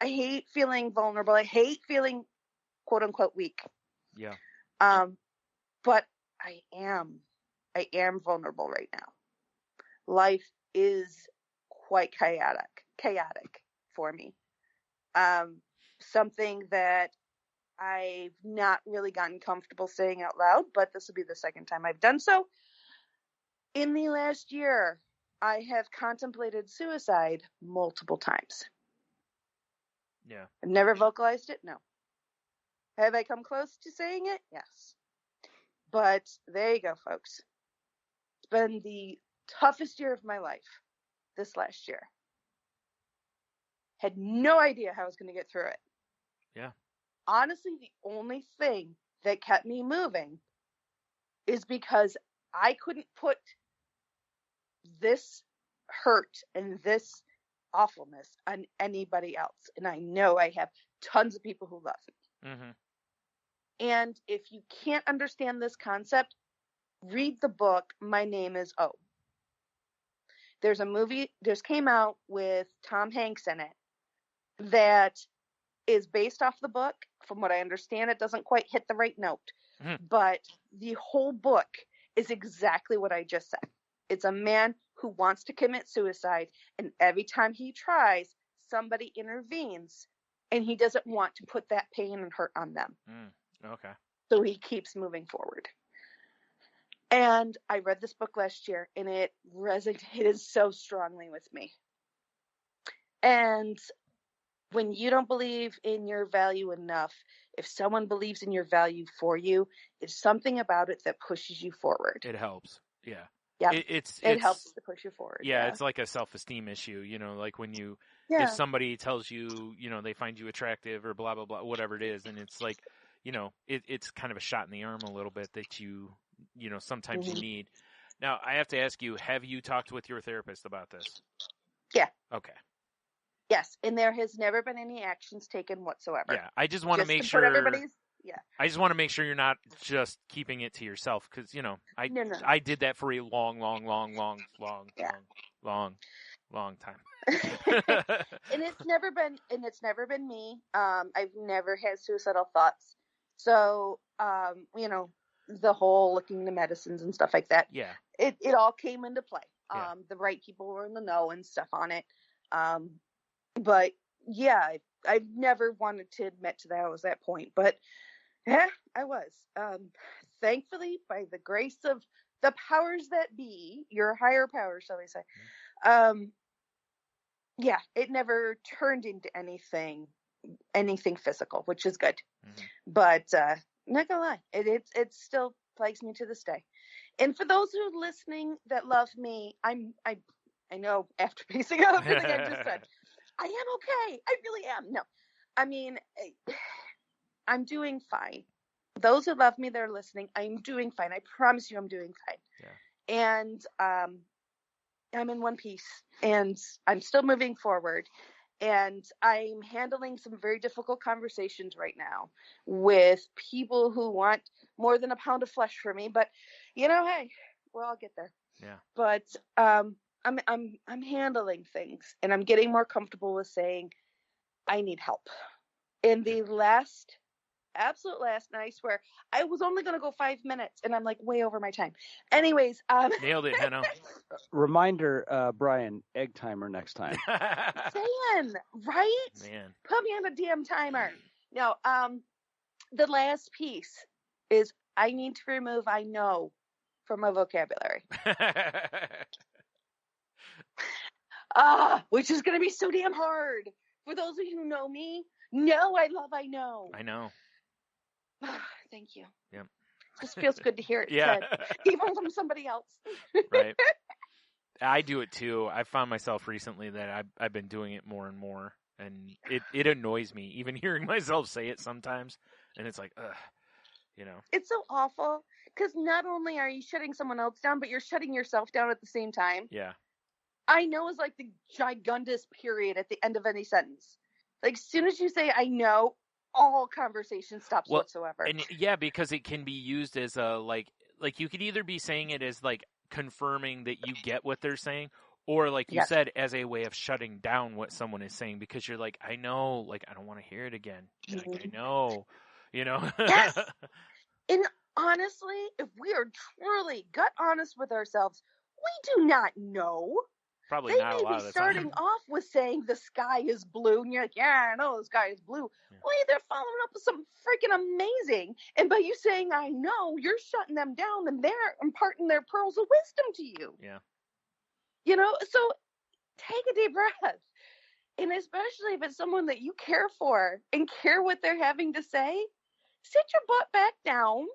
I hate feeling vulnerable. I hate feeling quote unquote weak. Yeah. But I am I am vulnerable right now. Life is quite chaotic for me. Something that I've not really gotten comfortable saying out loud, but this will be the second time I've done so. In the last year, I have contemplated suicide multiple times. Yeah. I've never vocalized it? No. Have I come close to saying it? Yes. But there you go, folks. It's been the toughest year of my life this last year. Had no idea how I was going to get through it. Yeah. Honestly, the only thing that kept me moving is because I couldn't put this hurt and this awfulness on anybody else. And I know I have tons of people who love me. Mm-hmm. And if you can't understand this concept, read the book, My Name is O. There's a movie just came out with Tom Hanks in it that is based off the book. From what I understand, it doesn't quite hit the right note. Mm-hmm. But the whole book is exactly what I just said. It's a man who wants to commit suicide, and every time he tries, somebody intervenes, and he doesn't want to put that pain and hurt on them. Okay. So he keeps moving forward. And I read this book last year, and it resonated so strongly with me. And when you don't believe in your value enough, if someone believes in your value for you, there's something about it that pushes you forward. It helps. Yeah. Yeah. It helps to push you forward. Yeah, it's like a self-esteem issue, you know, like when you, Yeah. if somebody tells you, you know, they find you attractive or blah, blah, blah, whatever it is. And it's like, you know, it's kind of a shot in the arm a little bit that you know, sometimes you need. Now, I have to ask you, have you talked with your therapist about this? Yeah. Okay. Yes, and there has never been any actions taken whatsoever. Yeah, I just want to make put sure everybody's. Yeah. I just want to make sure you're not just keeping it to yourself, because you know I did that for a long time. And it's never been me. I've never had suicidal thoughts. So you know, the whole looking into medicines and stuff like that. Yeah. It all came into play. Yeah. The right people were in the know and stuff on it. But yeah, I've never wanted to admit to that I was that point, but yeah, I was. Thankfully, by the grace of the powers that be, your higher power, shall we say, yeah, it never turned into anything physical, which is good. Mm-hmm. But not gonna lie, it still plagues me to this day. And for those who are listening that love me, I know after piecing out everything I just said, I am okay. I really am. No, I mean, I'm doing fine. Those who love me, they're listening. I'm doing fine. I promise you I'm doing fine. Yeah. And I'm in one piece, and I'm still moving forward. And I'm handling some very difficult conversations right now with people who want more than a pound of flesh for me. But, you know, hey, we'll all get there. Yeah. But I'm handling things, and I'm getting more comfortable with saying I need help. In the absolute last, and I swear I was only going to go 5 minutes, and I'm like way over my time. Anyways, nailed it, Heno. Reminder, Brian, egg timer next time. saying, right? Man. Put me on a damn timer. No, the last piece is I need to remove I know from my vocabulary. Which is going to be so damn hard. For those of you who know me, know I love I know. I know. Thank you. Yep. Just feels good to hear it Yeah. said, even from somebody else. Right. I do it too. I found myself recently that I've been doing it more and more, and it annoys me even hearing myself say it sometimes, and it's like, ugh, you know. It's so awful because not only are you shutting someone else down, but you're shutting yourself down at the same time. Yeah. I know is like the gigundous period at the end of any sentence. Like, as soon as you say I know, all conversation stops whatsoever. And yeah, because it can be used as a like you could either be saying it as like confirming that you get what they're saying, or like you said, as a way of shutting down what someone is saying, because you're like, I know, like I don't want to hear it again. Like, I know, you know. Yes. And honestly, if we are truly gut honest with ourselves, we do not know. Probably They not a may lot be of the starting time. off with saying the sky is blue, and you're like, yeah, I know the sky is blue. Yeah. Well, they're following up with something freaking amazing. And by you saying, I know, you're shutting them down, and they're imparting their pearls of wisdom to you. Yeah. You know, so take a deep breath. And especially if it's someone that you care for and care what they're having to say, sit your butt back down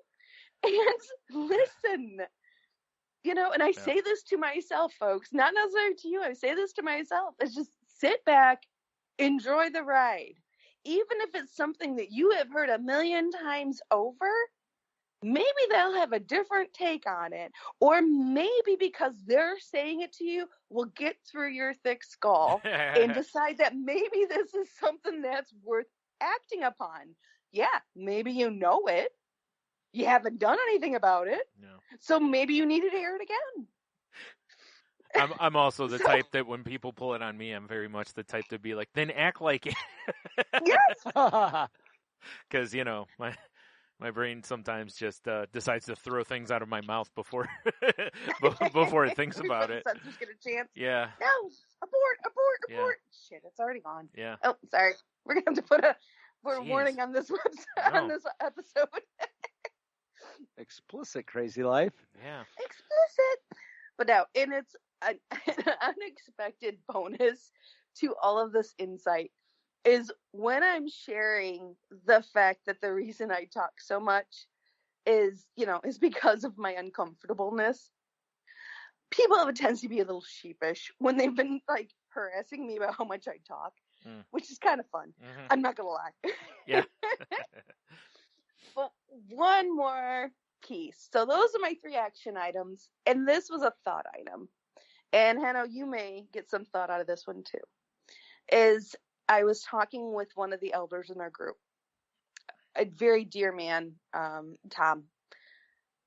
and listen. You know, and I say this to myself, folks, not necessarily to you. I say this to myself. It's just sit back, enjoy the ride. Even if it's something that you have heard a million times over, maybe they'll have a different take on it. Or maybe because they're saying it to you, will get through your thick skull and decide that maybe this is something that's worth acting upon. Yeah, maybe you know it. You haven't done anything about it. No. So maybe you need to hear it again. I'm also the type that when people pull it on me, I'm very much the type to be like, then act like it. Yes. Because, you know, my brain sometimes just decides to throw things out of my mouth before before it thinks about it. Sensor's get a chance. Yeah. No, abort. Yeah. Shit, it's already gone. Yeah. Oh, sorry. We're gonna have to put a Jeez. warning on this website on this episode. Explicit crazy life. Yeah. Explicit. But no, and it's an unexpected bonus to all of this insight is when I'm sharing the fact that the reason I talk so much is because of my uncomfortableness. People have a tendency to be a little sheepish when they've been like harassing me about how much I talk, which is kind of fun. Mm-hmm. I'm not gonna lie. Yeah. But one more piece. So those are my 3 action items, and this was a thought item. And Hanno, you may get some thought out of this one too. Is I was talking with one of the elders in our group, a very dear man, Tom,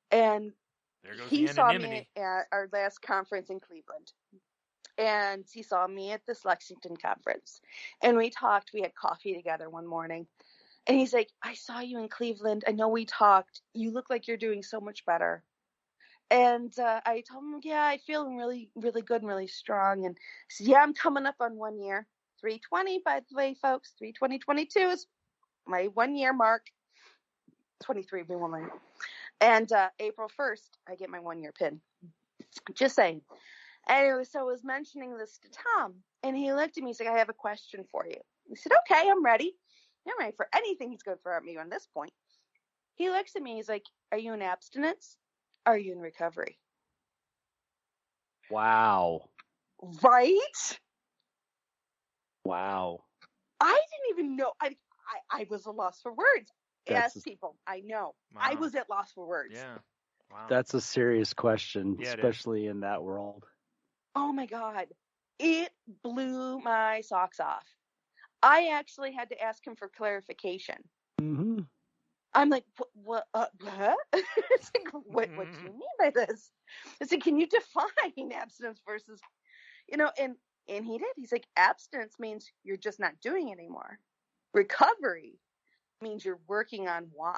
and there goes he the saw anonymity. me at our last conference in Cleveland. And he saw me at this Lexington conference. And we talked. We had coffee together one morning. And he's like, I saw you in Cleveland. I know we talked. You look like you're doing so much better. And I told him, yeah, I feel really, really good and really strong. And I said, yeah, I'm coming up on 1 year. 320, by the way, folks. 32022 is my 1 year mark. 23 will be 1 year. And April 1st, I get my 1 year pin. Just saying. Anyway, so I was mentioning this to Tom, and he looked at me. He's like, I have a question for you. I said, okay, I'm ready. I'm ready for anything he's going to throw at me on this point. He looks at me. He's like, are you in abstinence? Are you in recovery? Wow. Right? Wow. I didn't even know. I was at loss for words. That's Yes, people, I know. Wow. I was at loss for words. Yeah. Wow. That's a serious question, Yeah, it is. especially in that world. Oh my God. It blew my socks off. I actually had to ask him for clarification. Mm-hmm. I'm like, what? It's like, what do you mean by this? I said, can you define abstinence versus, and he did. He's like, abstinence means you're just not doing it anymore. Recovery means you're working on why.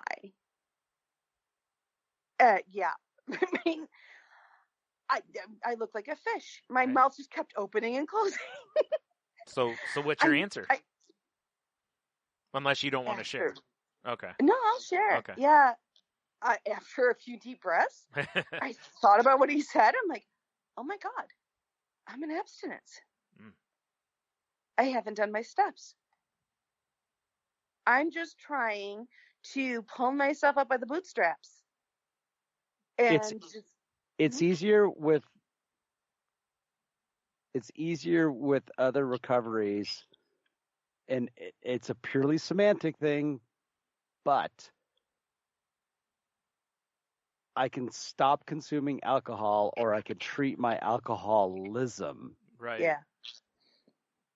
Yeah. I mean, I look like a fish. My Right. mouth just kept opening and closing. So what's your answer? Unless you don't want to share. After- Okay. No, I'll share. Okay. Yeah. After a few deep breaths, I thought about what he said. I'm like, oh my God, I'm in abstinence. I haven't done my steps. I'm just trying to pull myself up by the bootstraps. And It's easier with other recoveries, and it's a purely semantic thing, but I can stop consuming alcohol, or I can treat my alcoholism. Right. yeah.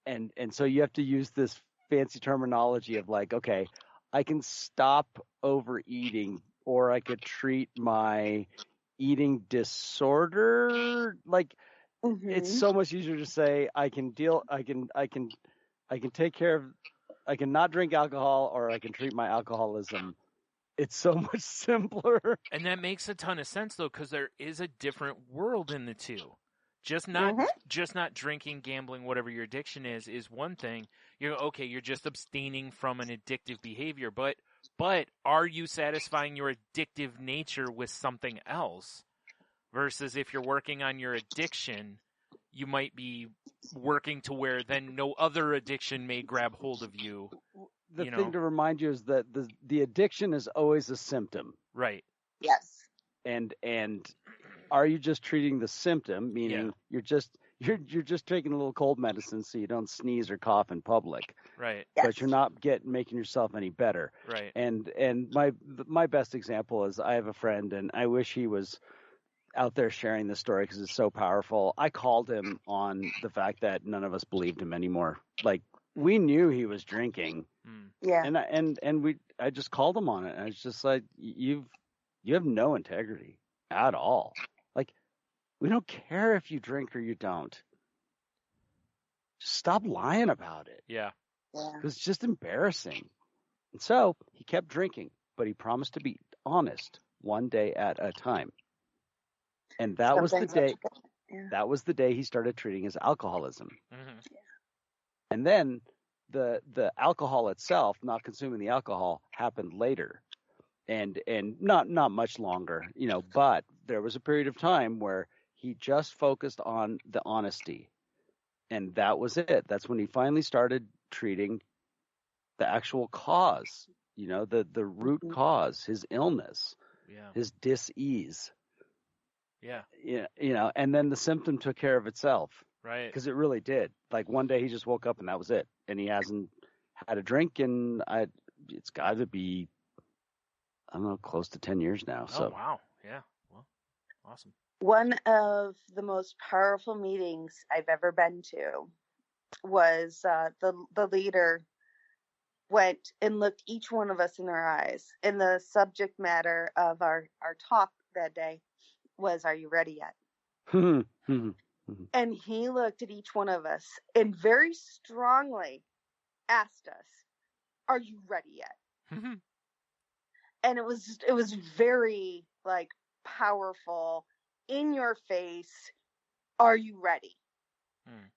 And so you have to use this fancy terminology of like, okay, I can stop overeating, or I could treat my eating disorder. Like, it's so much easier to say I can take care of, I can not drink alcohol, or I can treat my alcoholism. It's so much simpler. And that makes a ton of sense though, because there is a different world in the two. Just not drinking, gambling, whatever your addiction is one thing. You're just abstaining from an addictive behavior, but are you satisfying your addictive nature with something else? Versus if you're working on your addiction, you might be working to where then no other addiction may grab hold of you. The thing to remind you is that the addiction is always a symptom. Right. Yes. And are you just treating the symptom, meaning you're just taking a little cold medicine so you don't sneeze or cough in public. Right. Yes. But you're not making yourself any better. Right. And my best example is I have a friend, and I wish he was out there sharing this story because it's so powerful. I called him on the fact that none of us believed him anymore. Like, we knew he was drinking. Yeah. And I just called him on it. And I was just like, you have no integrity at all. Like, we don't care if you drink or you don't. Just stop lying about it. Yeah. Yeah. Because it's just embarrassing. And so he kept drinking, but he promised to be honest one day at a time. And that was the day. Yeah. That was the day he started treating his alcoholism. Mm-hmm. And then the alcohol itself, not consuming the alcohol, happened later, and not much longer, But there was a period of time where he just focused on the honesty, and that was it. That's when he finally started treating the actual cause, the root cause, his illness, his dis-ease. Yeah. And then the symptom took care of itself. Right. Because it really did. Like, one day he just woke up and that was it. And he hasn't had a drink in, it's got to be, I don't know, close to 10 years now. So. Oh, wow. Yeah. Well, awesome. One of the most powerful meetings I've ever been to was the leader went and looked each one of us in our eyes. And the subject matter of our talk that day was, "Are you ready yet?" And he looked at each one of us and very strongly asked us, "Are you ready yet?" And it was very, like, powerful, in your face. Are you ready?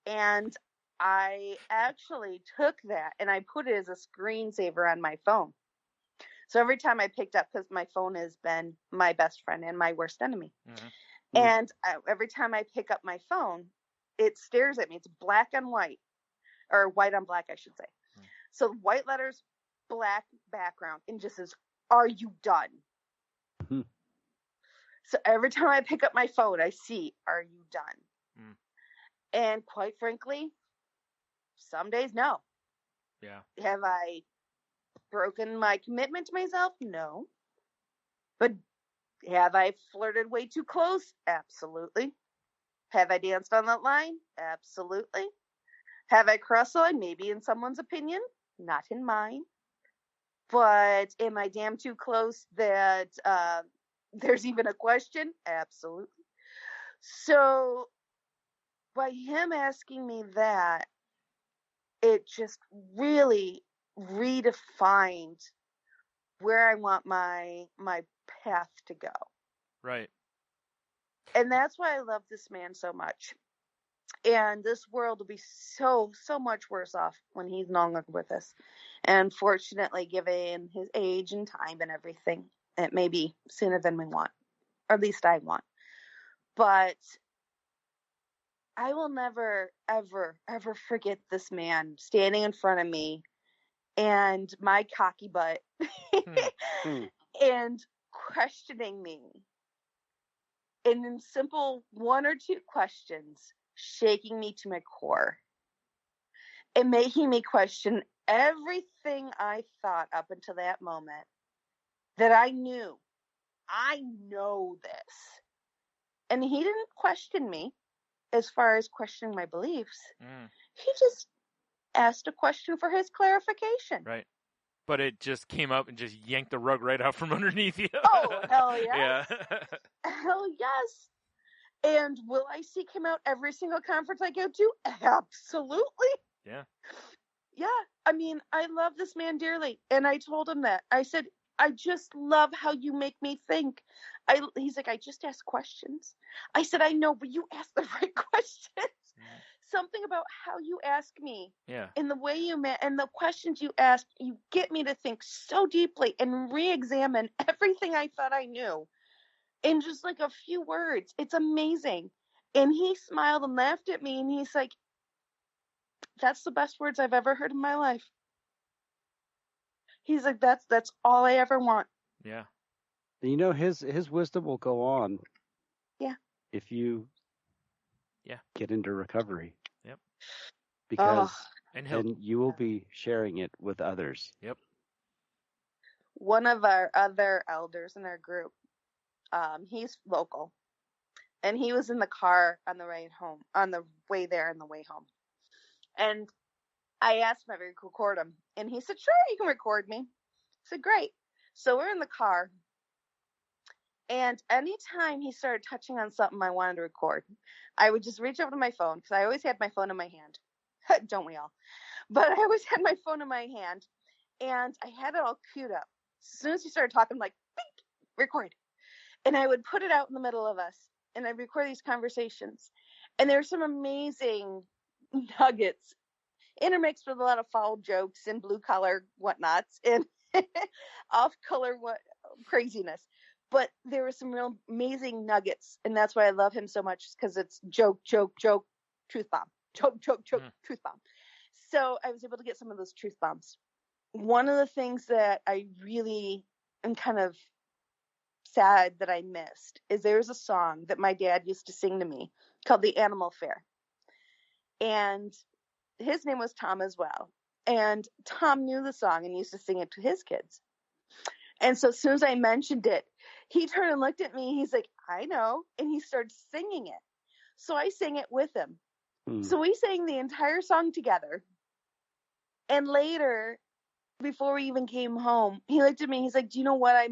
And I actually took that and I put it as a screensaver on my phone. So every time I picked up, because my phone has been my best friend and my worst enemy. And every time I pick up my phone, it stares at me. It's black on white, or white on black, I should say. So white letters, black background, and just says, "Are you done?" So every time I pick up my phone, I see, "Are you done?" And quite frankly, some days, no. Yeah. Have I broken my commitment to myself? No. But have I flirted way too close? Absolutely. Have I danced on that line? Absolutely. Have I crossed the line? Maybe in someone's opinion, not in mine. But am I damn too close that there's even a question? Absolutely. So by him asking me that, it just really redefined where I want my path to go. Right. And that's why I love this man so much. And this world will be so much worse off when he's no longer with us. And fortunately, given his age and time and everything, it may be sooner than we want, or at least I want. But I will never, ever, ever forget this man standing in front of me and my cocky butt and questioning me. And in simple 1 or 2 questions, shaking me to my core and making me question everything I thought up until that moment, that I knew. I know this. And he didn't question me as far as questioning my beliefs. He just asked a question for his clarification. Right. But it just came up and just yanked the rug right out from underneath you. Oh, hell yes. Yeah. Hell yes. And will I seek him out every single conference I go to? Absolutely. Yeah. Yeah. I mean, I love this man dearly. And I told him that. I said, I just love how you make me think. He's like, I just ask questions. I said, I know, but you ask the right questions. Something about how you ask me, Yeah. and the way you and the questions you ask, you get me to think so deeply and re-examine everything I thought I knew in just like a few words. It's amazing. And he smiled and laughed at me, and he's like, that's the best words I've ever heard in my life. He's like, that's all I ever want. Yeah. You know, his wisdom will go on. Yeah. If you get into recovery. Yep. Because and you will be sharing it with others. Yep. One of our other elders in our group, he's local, and he was in the car on the way home, on the way there and the way home. And I asked him if I could record him, and he said, sure, you can record me. I said, great. So we're in the car, and anytime he started touching on something I wanted to record, I would just reach over to my phone, because I always had my phone in my hand. Don't we all? But I always had my phone in my hand, and I had it all queued up. As soon as he started talking, I'm like, beep, record. And I would put it out in the middle of us, and I'd record these conversations. And there's some amazing nuggets intermixed with a lot of foul jokes and blue collar whatnots and off color craziness. But there were some real amazing nuggets, and that's why I love him so much, because it's joke, joke, joke, truth bomb. Joke, joke, joke, truth bomb. So I was able to get some of those truth bombs. One of the things that I really am kind of sad that I missed is there's a song that my dad used to sing to me called The Animal Fair. And his name was Tom as well. And Tom knew the song and used to sing it to his kids. And so as soon as I mentioned it, he turned and looked at me. He's like, I know. And he started singing it. So I sang it with him. So we sang the entire song together. And later, before we even came home, he looked at me. He's like, do you know what I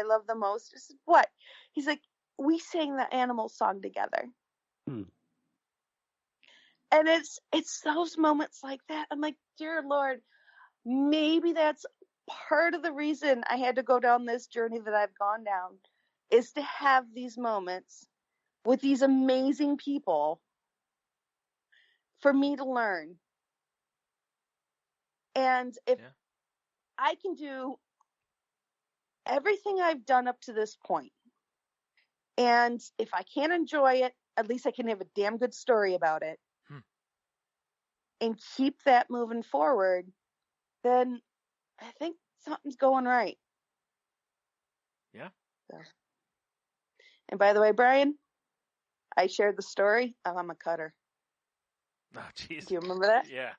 love the most? I said, what? He's like, we sang the animal song together. And it's those moments like that. I'm like, dear Lord, maybe that's part of the reason I had to go down this journey that I've gone down, is to have these moments with these amazing people for me to learn. And if I can do everything I've done up to this point, and if I can't enjoy it, at least I can have a damn good story about it, and keep that moving forward, then I think something's going right. Yeah. So. And by the way, Brian, I shared the story of I'm a cutter. Oh, jeez. Do you remember that? Yeah.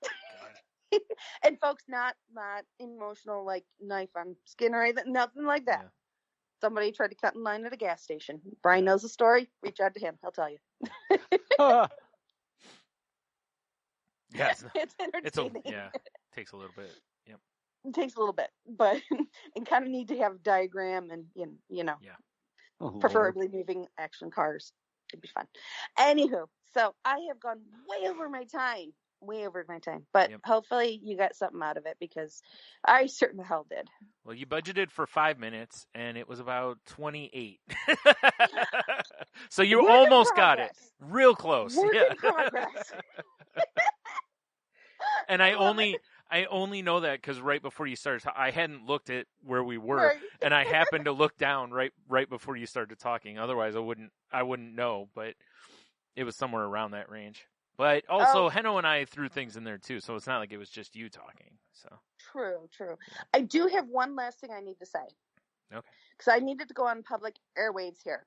And folks, not emotional, like knife on skin or anything, nothing like that. Yeah. Somebody tried to cut in line at a gas station. Brian knows the story. Reach out to him. He'll tell you. Yeah, it's entertaining. Takes a little bit. Yep. It takes a little bit, but and kind of need to have a diagram and you know. Yeah. Oh, preferably moving action cars. It'd be fun. Anywho, so I have gone way over my time. But hopefully you got something out of it, because I certainly hell did. Well, you budgeted for 5 minutes, and it was about 28. So you almost got it. Real close. Work in progress. And I only know that because right before you started, I hadn't looked at where we were, Right. and I happened to look down right before you started talking. Otherwise, I wouldn't know, but it was somewhere around that range. But also, Heno and I threw things in there too, so it's not like it was just you talking. So True. I do have one last thing I need to say. Okay. Because I needed to go on public airwaves here.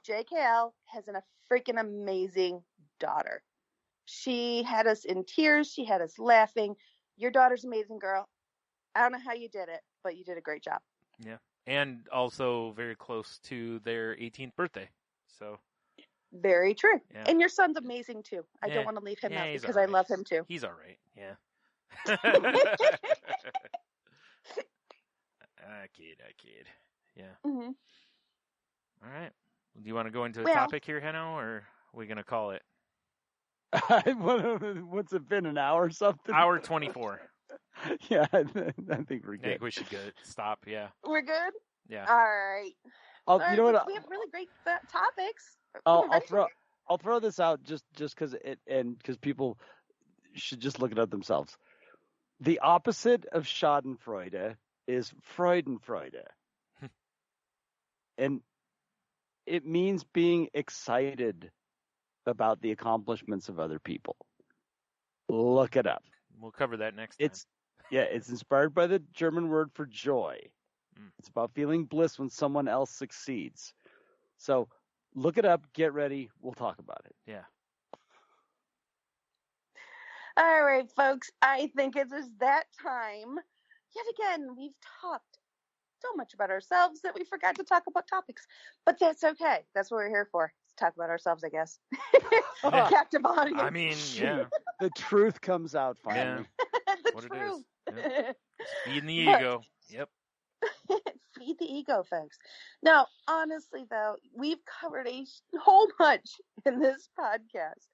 JKL has a freaking amazing daughter. She had us in tears. She had us laughing. Your daughter's amazing, girl. I don't know how you did it, but you did a great job. Yeah. And also very close to their 18th birthday. So very true. Yeah. And your son's amazing too. I don't want to leave him out because I love him too. He's all right. Yeah. kid. Yeah. Mm-hmm. All right. Do you want to go into the topic here, Heno, or are we going to call it? What's it been, an hour or something? Hour 24. Yeah, I think we're I good. think we should stop. Yeah. We're good? Yeah. All right. I'll, All right, you know what? we have really great topics. I'll throw this out just because because people should just look it up themselves. The opposite of Schadenfreude is Freudenfreude, and it means being excited about the accomplishments of other people. Look it up. We'll cover that next time. It's inspired by the German word for joy. It's about feeling bliss when someone else succeeds. So look it up, get ready, we'll talk about it. Yeah. All right, folks, I think it is that time. Yet again, we've talked so much about ourselves that we forgot to talk about topics. But that's okay. That's what we're here for. To talk about ourselves, I guess. Captive audience. I mean, yeah. The truth comes out finally. The what truth. it is. Yep. Feeding the ego. Yep. Feed the ego, folks. Now, honestly, though, we've covered a whole bunch in this podcast.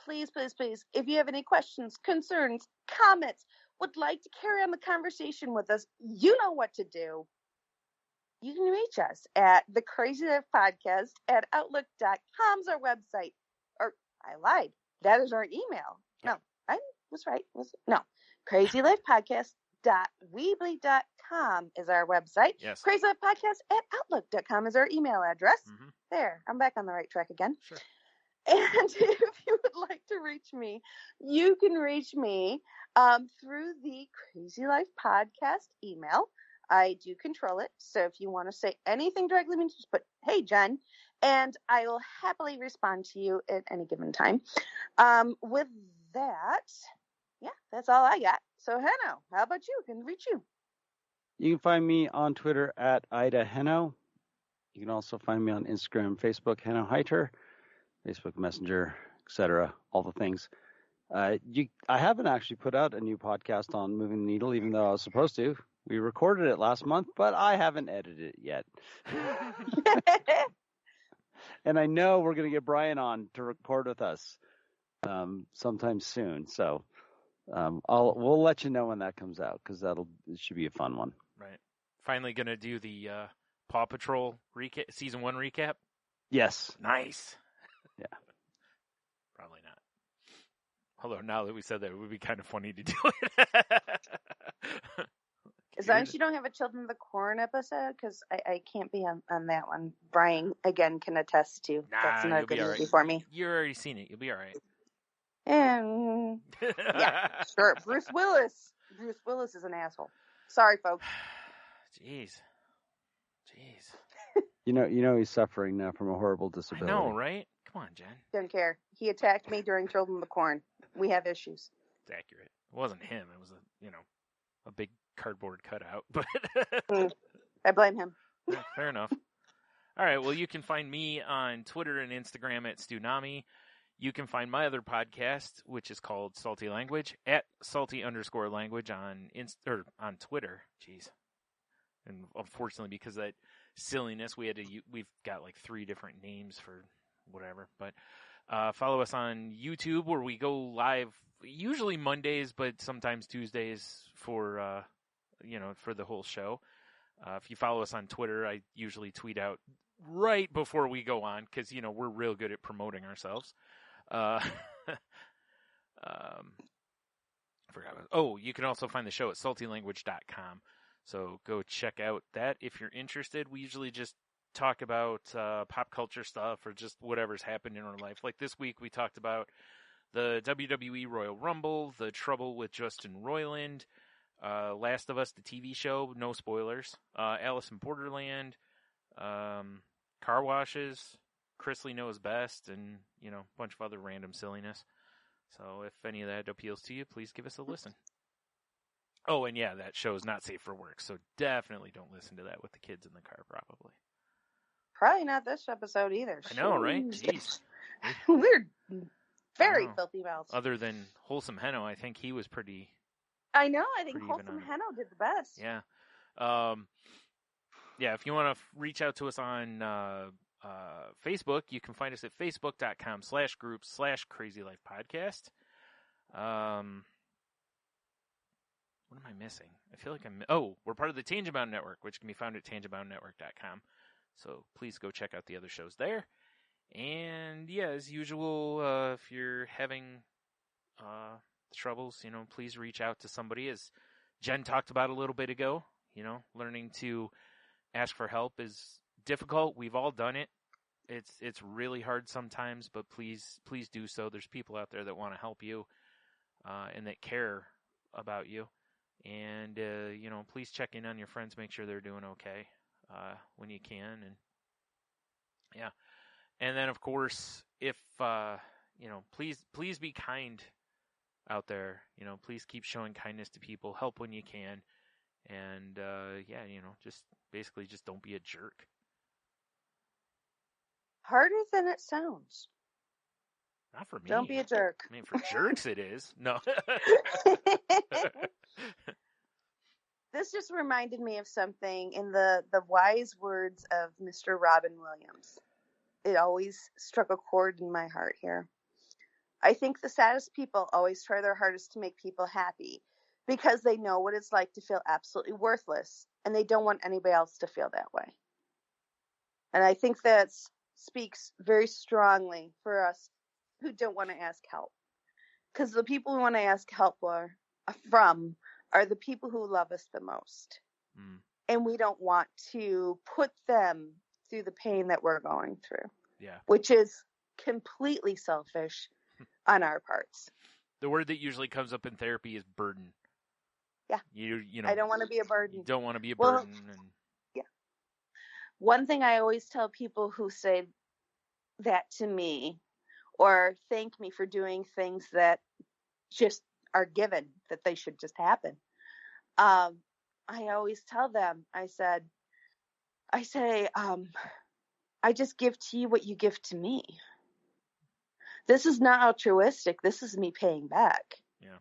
Please, please, please, if you have any questions, concerns, comments, would like to carry on the conversation with us, you know what to do. You can reach us at the Crazy Life Podcast at Outlook.com is our website. Or, I lied. That is our email. No, I was right. No. CrazyLifePodcast.weebly.com is our website. Yes. Crazy Life Podcast at Outlook.com is our email address. Mm-hmm. There, I'm back on the right track again. Sure. And if you would like to reach me, you can reach me through the Crazy Life Podcast email. I do control it. So if you want to say anything directly to me, just put, "Hey, Jen," and I will happily respond to you at any given time. With that, yeah, that's all I got. So, Henno, how about you? Can reach you? You can find me on Twitter at Ida Henno. You can also find me on Instagram, Facebook, Henno Heiter, Facebook Messenger, etc. All the things. I haven't actually put out a new podcast on Moving the Needle, even though I was supposed to. We recorded it last month, but I haven't edited it yet. And I know we're going to get Brian on to record with us sometime soon. So we'll let you know when that comes out, because it should be a fun one. Right. Finally going to do the Paw Patrol season 1 recap. Yes. Nice. Yeah. Probably not. Although now that we said that, it would be kind of funny to do it. As long as you don't have a Children of the Corn episode, because I can't be on that one. Brian, again, can attest to. That's not a good movie for me. You've already seen it. You'll be all right. And, yeah, sure. Bruce Willis. Bruce Willis is an asshole. Sorry, folks. Jeez. You know he's suffering now from a horrible disability. I know, right? Come on, Jen. Don't care. He attacked me during Children of the Corn. We have issues. It's accurate. It wasn't him. It was a big cardboard cutout. But I blame him. Yeah, fair enough. All right. Well, you can find me on Twitter and Instagram at Stunami. You can find my other podcast, which is called Salty Language, at salty_language on Twitter. Jeez. And unfortunately, because of that silliness, we've got like 3 different names for whatever. But follow us on YouTube, where we go live usually Mondays, but sometimes Tuesdays for the whole show. If you follow us on Twitter, I usually tweet out right before we go on, because we're real good at promoting ourselves. You can also find the show at saltylanguage.com. So go check out that if you're interested. We usually just talk about pop culture stuff or just whatever's happened in our life. Like this week, we talked about the WWE Royal Rumble, the trouble with Justin Roiland, Last of Us, the TV show, no spoilers, Alice in Borderland, car washes, Chrisley Knows Best, and, a bunch of other random silliness. So if any of that appeals to you, please give us a listen. Oh, and yeah, that show is not safe for work, so definitely don't listen to that with the kids in the car, probably. Probably not this episode either. I know, right? Jeez. We're very filthy mouths. Other than Wholesome Henno, I think he was pretty... I know, I think Wholesome Henno did the best. Yeah. If you want to reach out to us on Facebook, you can find us at facebook.com/group/crazylifepodcast. What what am I missing? I feel like we're part of the Tangibound Network, which can be found at tangiboundnetwork.com. So please go check out the other shows there. And yeah, as usual, if you're having troubles, please reach out to somebody. As Jen talked about a little bit ago, learning to ask for help is difficult. We've all done it. It's really hard sometimes, but please do so. There's people out there that want to help you and that care about you. And, please check in on your friends, make sure they're doing okay when you can. And, yeah. And then, of course, if, please be kind out there. Please keep showing kindness to people. Help when you can. And, just basically just don't be a jerk. Harder than it sounds. Not for me. Don't be a jerk. I mean, for jerks it is. No. This just reminded me of something in the wise words of Mr. Robin Williams. It always struck a chord in my heart here. I think the saddest people always try their hardest to make people happy because they know what it's like to feel absolutely worthless, and they don't want anybody else to feel that way. And I think that speaks very strongly for us who don't want to ask help. Because the people we want to ask help from are the people who love us the most. Mm. And we don't want to put them through the pain that we're going through. Yeah. Which is completely selfish on our parts. The word that usually comes up in therapy is burden. Yeah. You know. I don't want to be a burden. You don't want to be a burden. Yeah. One thing I always tell people who say that to me or thank me for doing things that just are given, that they should just happen. I always tell them, I say, I just give to you what you give to me. This is not altruistic. This is me paying back. Yeah.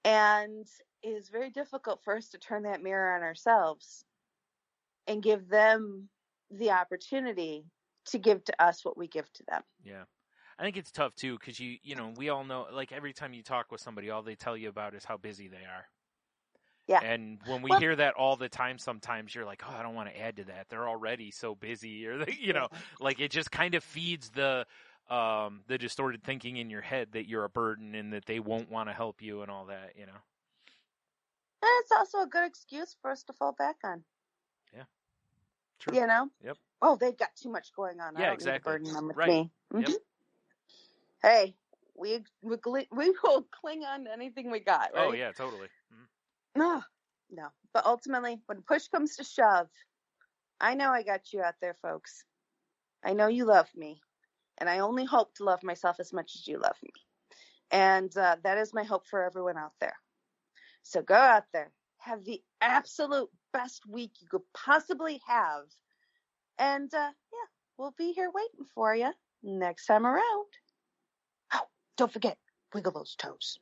And it is very difficult for us to turn that mirror on ourselves and give them the opportunity to give to us what we give to them. Yeah. I think it's tough too, because we all know, like every time you talk with somebody, all they tell you about is how busy they are. Yeah. And when we hear that all the time, sometimes you're like, oh, I don't want to add to that. They're already so busy, or like it just kind of feeds the distorted thinking in your head that you're a burden and that they won't want to help you and all that, And it's also a good excuse for us to fall back on. Yeah. True. Yep. Oh, they've got too much going on. Yeah, I don't exactly. need to burden them with right. me. Mm-hmm. Yep. Hey, we will cling on to anything we got, right? Oh, yeah, totally. Mm-hmm. No. But ultimately, when push comes to shove, I know I got you out there, folks. I know you love me. And I only hope to love myself as much as you love me. And that is my hope for everyone out there. So go out there. Have the absolute best week you could possibly have. And, we'll be here waiting for you next time around. Oh, don't forget, wiggle those toes.